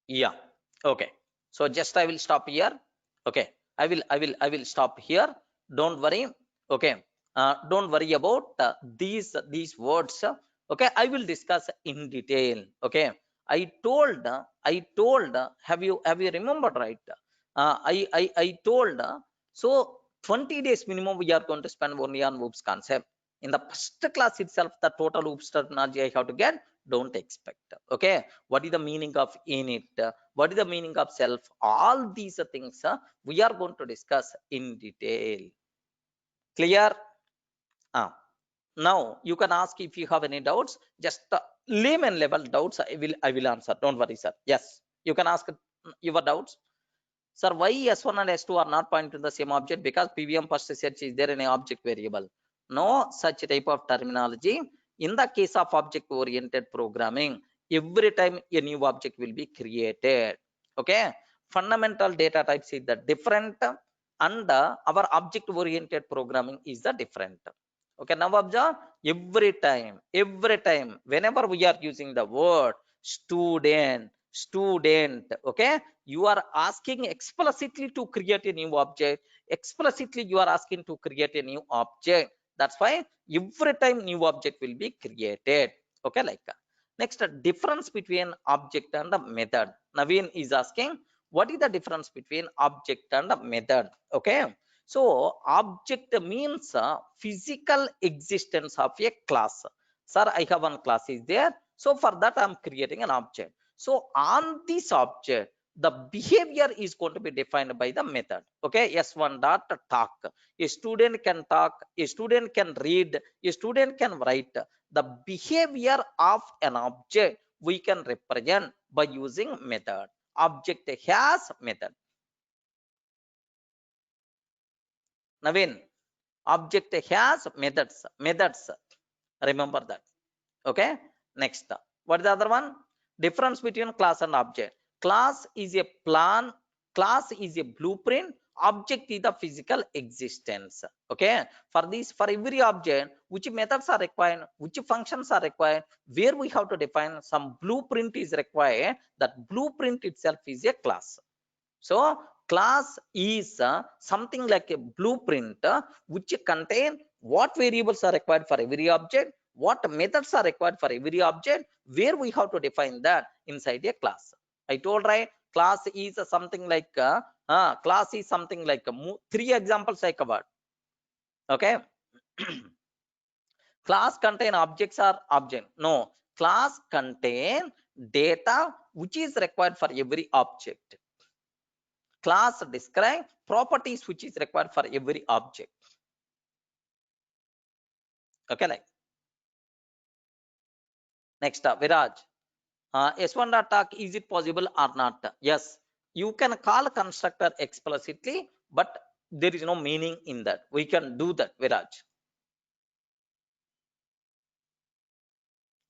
Yeah, okay. So just I will stop here. Okay, I will stop here. Don't worry. Okay, don't worry about these words. Okay, I will discuss in detail. Okay, I told have you remembered, right? I told so 20 days minimum we are going to spend only on OOPS concept. In the first class itself, the total OOPS terminology I have to get, don't expect. Okay, what is the meaning of init? What is the meaning of self? All these things we are going to discuss in detail. Clear? Now you can ask if you have any doubts. Just layman level doubts I will answer. Don't worry, sir. Yes, you can ask your doubts. Sir, why S1 and S2 are not pointing to the same object? Because PVM first search is there in an object variable. No such type of terminology. In the case of object oriented programming, every time a new object will be created. Okay, fundamental data types is the different, and our object oriented programming is the different. Okay, now observe, every time whenever we are using the word student, okay, you are asking explicitly to create a new object, explicitly you are asking to create a new object. That's why every time new object will be created. Okay, like next, difference between object and the method. Naveen is asking, what is the difference between object and a method? Okay, so object means physical existence of a class. Sir, I have one class is there, so for that I'm creating an object. So on this object, the behavior is going to be defined by the method. Okay, s1 dot talk, a student can talk, a student can read, a student can write. The behavior of an object we can represent by using method. Object has method. Naveen, object has methods, remember that. Okay, next, what is the other one? Difference between class and object. Class is a plan, class is a blueprint, object is the physical existence. Okay, for this, for every object, which methods are required, which functions are required, where we have to define some blueprint is required, that blueprint itself is a class. So class is something like a blueprint which contain what variables are required for every object, what methods are required for every object, where we have to define that inside a class. I told, right, class is something like class is something like three examples I covered. Okay. Class contain objects or object? No, class contain data which is required for every object. Class describe properties which is required for every object. Okay, like next, Viraj, s1 dot talk, is it possible or not? Yes, you can call constructor explicitly, but there is no meaning in that. We can do that, Viraj.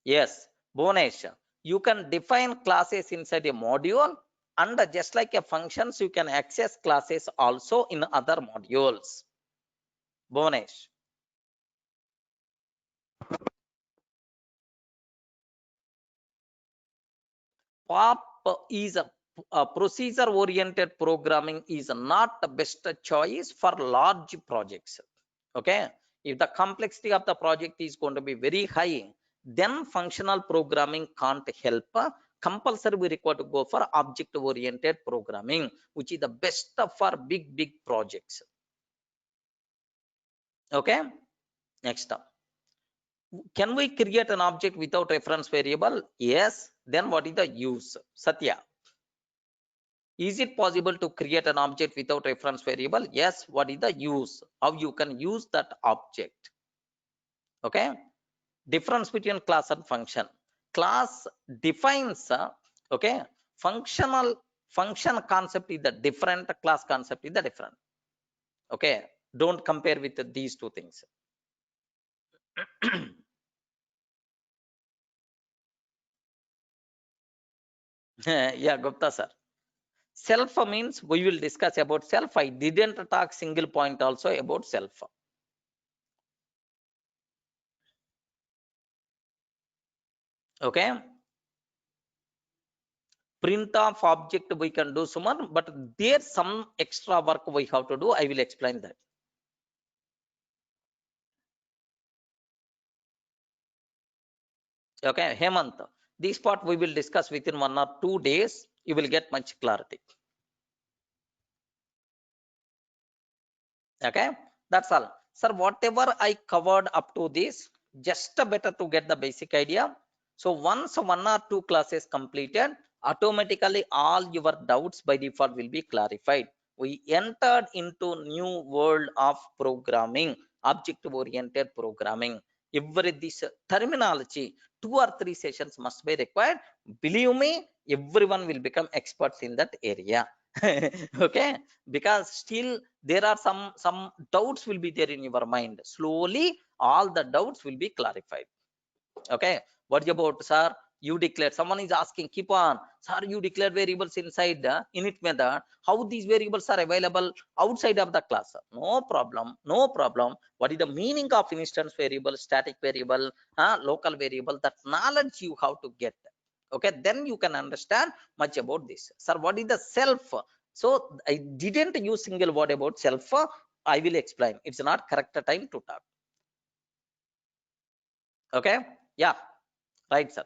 Yes, Bonesh, you can define classes inside a module, and just like a functions, you can access classes also in other modules. Bonesh. POP is a procedure oriented programming is not the best choice for large projects. Okay, if the complexity of the project is going to be very high, then functional programming can't help. Compulsory we require to go for object oriented programming, which is the best for big projects. Okay, next up, can we create an object without reference variable? Yes, then what is the use? Satya, is it possible to create an object without reference variable? Yes. What is the use? How you can use that object? Okay. Difference between class and function. Class defines, okay, function concept is the different, class concept is the different. Okay. Don't compare with these two things. Yeah, Gupta sir. Self means we will discuss about self. I didn't talk single point also about self. Okay. Print of object we can do, Suman, but there's some extra work we have to do. I will explain that. Okay, Hemant, this part we will discuss within 1 or 2 days. You will get much clarity. Okay, that's all, sir. Whatever I covered up to this, just better to get the basic idea. So once 1 or 2 classes completed, automatically all your doubts by default will be clarified. We entered into new world of programming, object oriented programming. Every this terminology, 2 or 3 sessions must be required. Believe me, everyone will become experts in that area. Okay, because still there are some doubts will be there in your mind. Slowly all the doubts will be clarified. Okay, what about, sir, You declared, someone is asking, keep on, sir, you declared variables inside the init method, how these variables are available outside of the class? No problem, no problem. What is the meaning of instance variable, static variable, local variable? That knowledge you have to get. Okay, then you can understand much about this. Sir, what is the self? So I didn't use single word about self. I will explain. It's not correct time to talk. Okay, yeah, right, sir.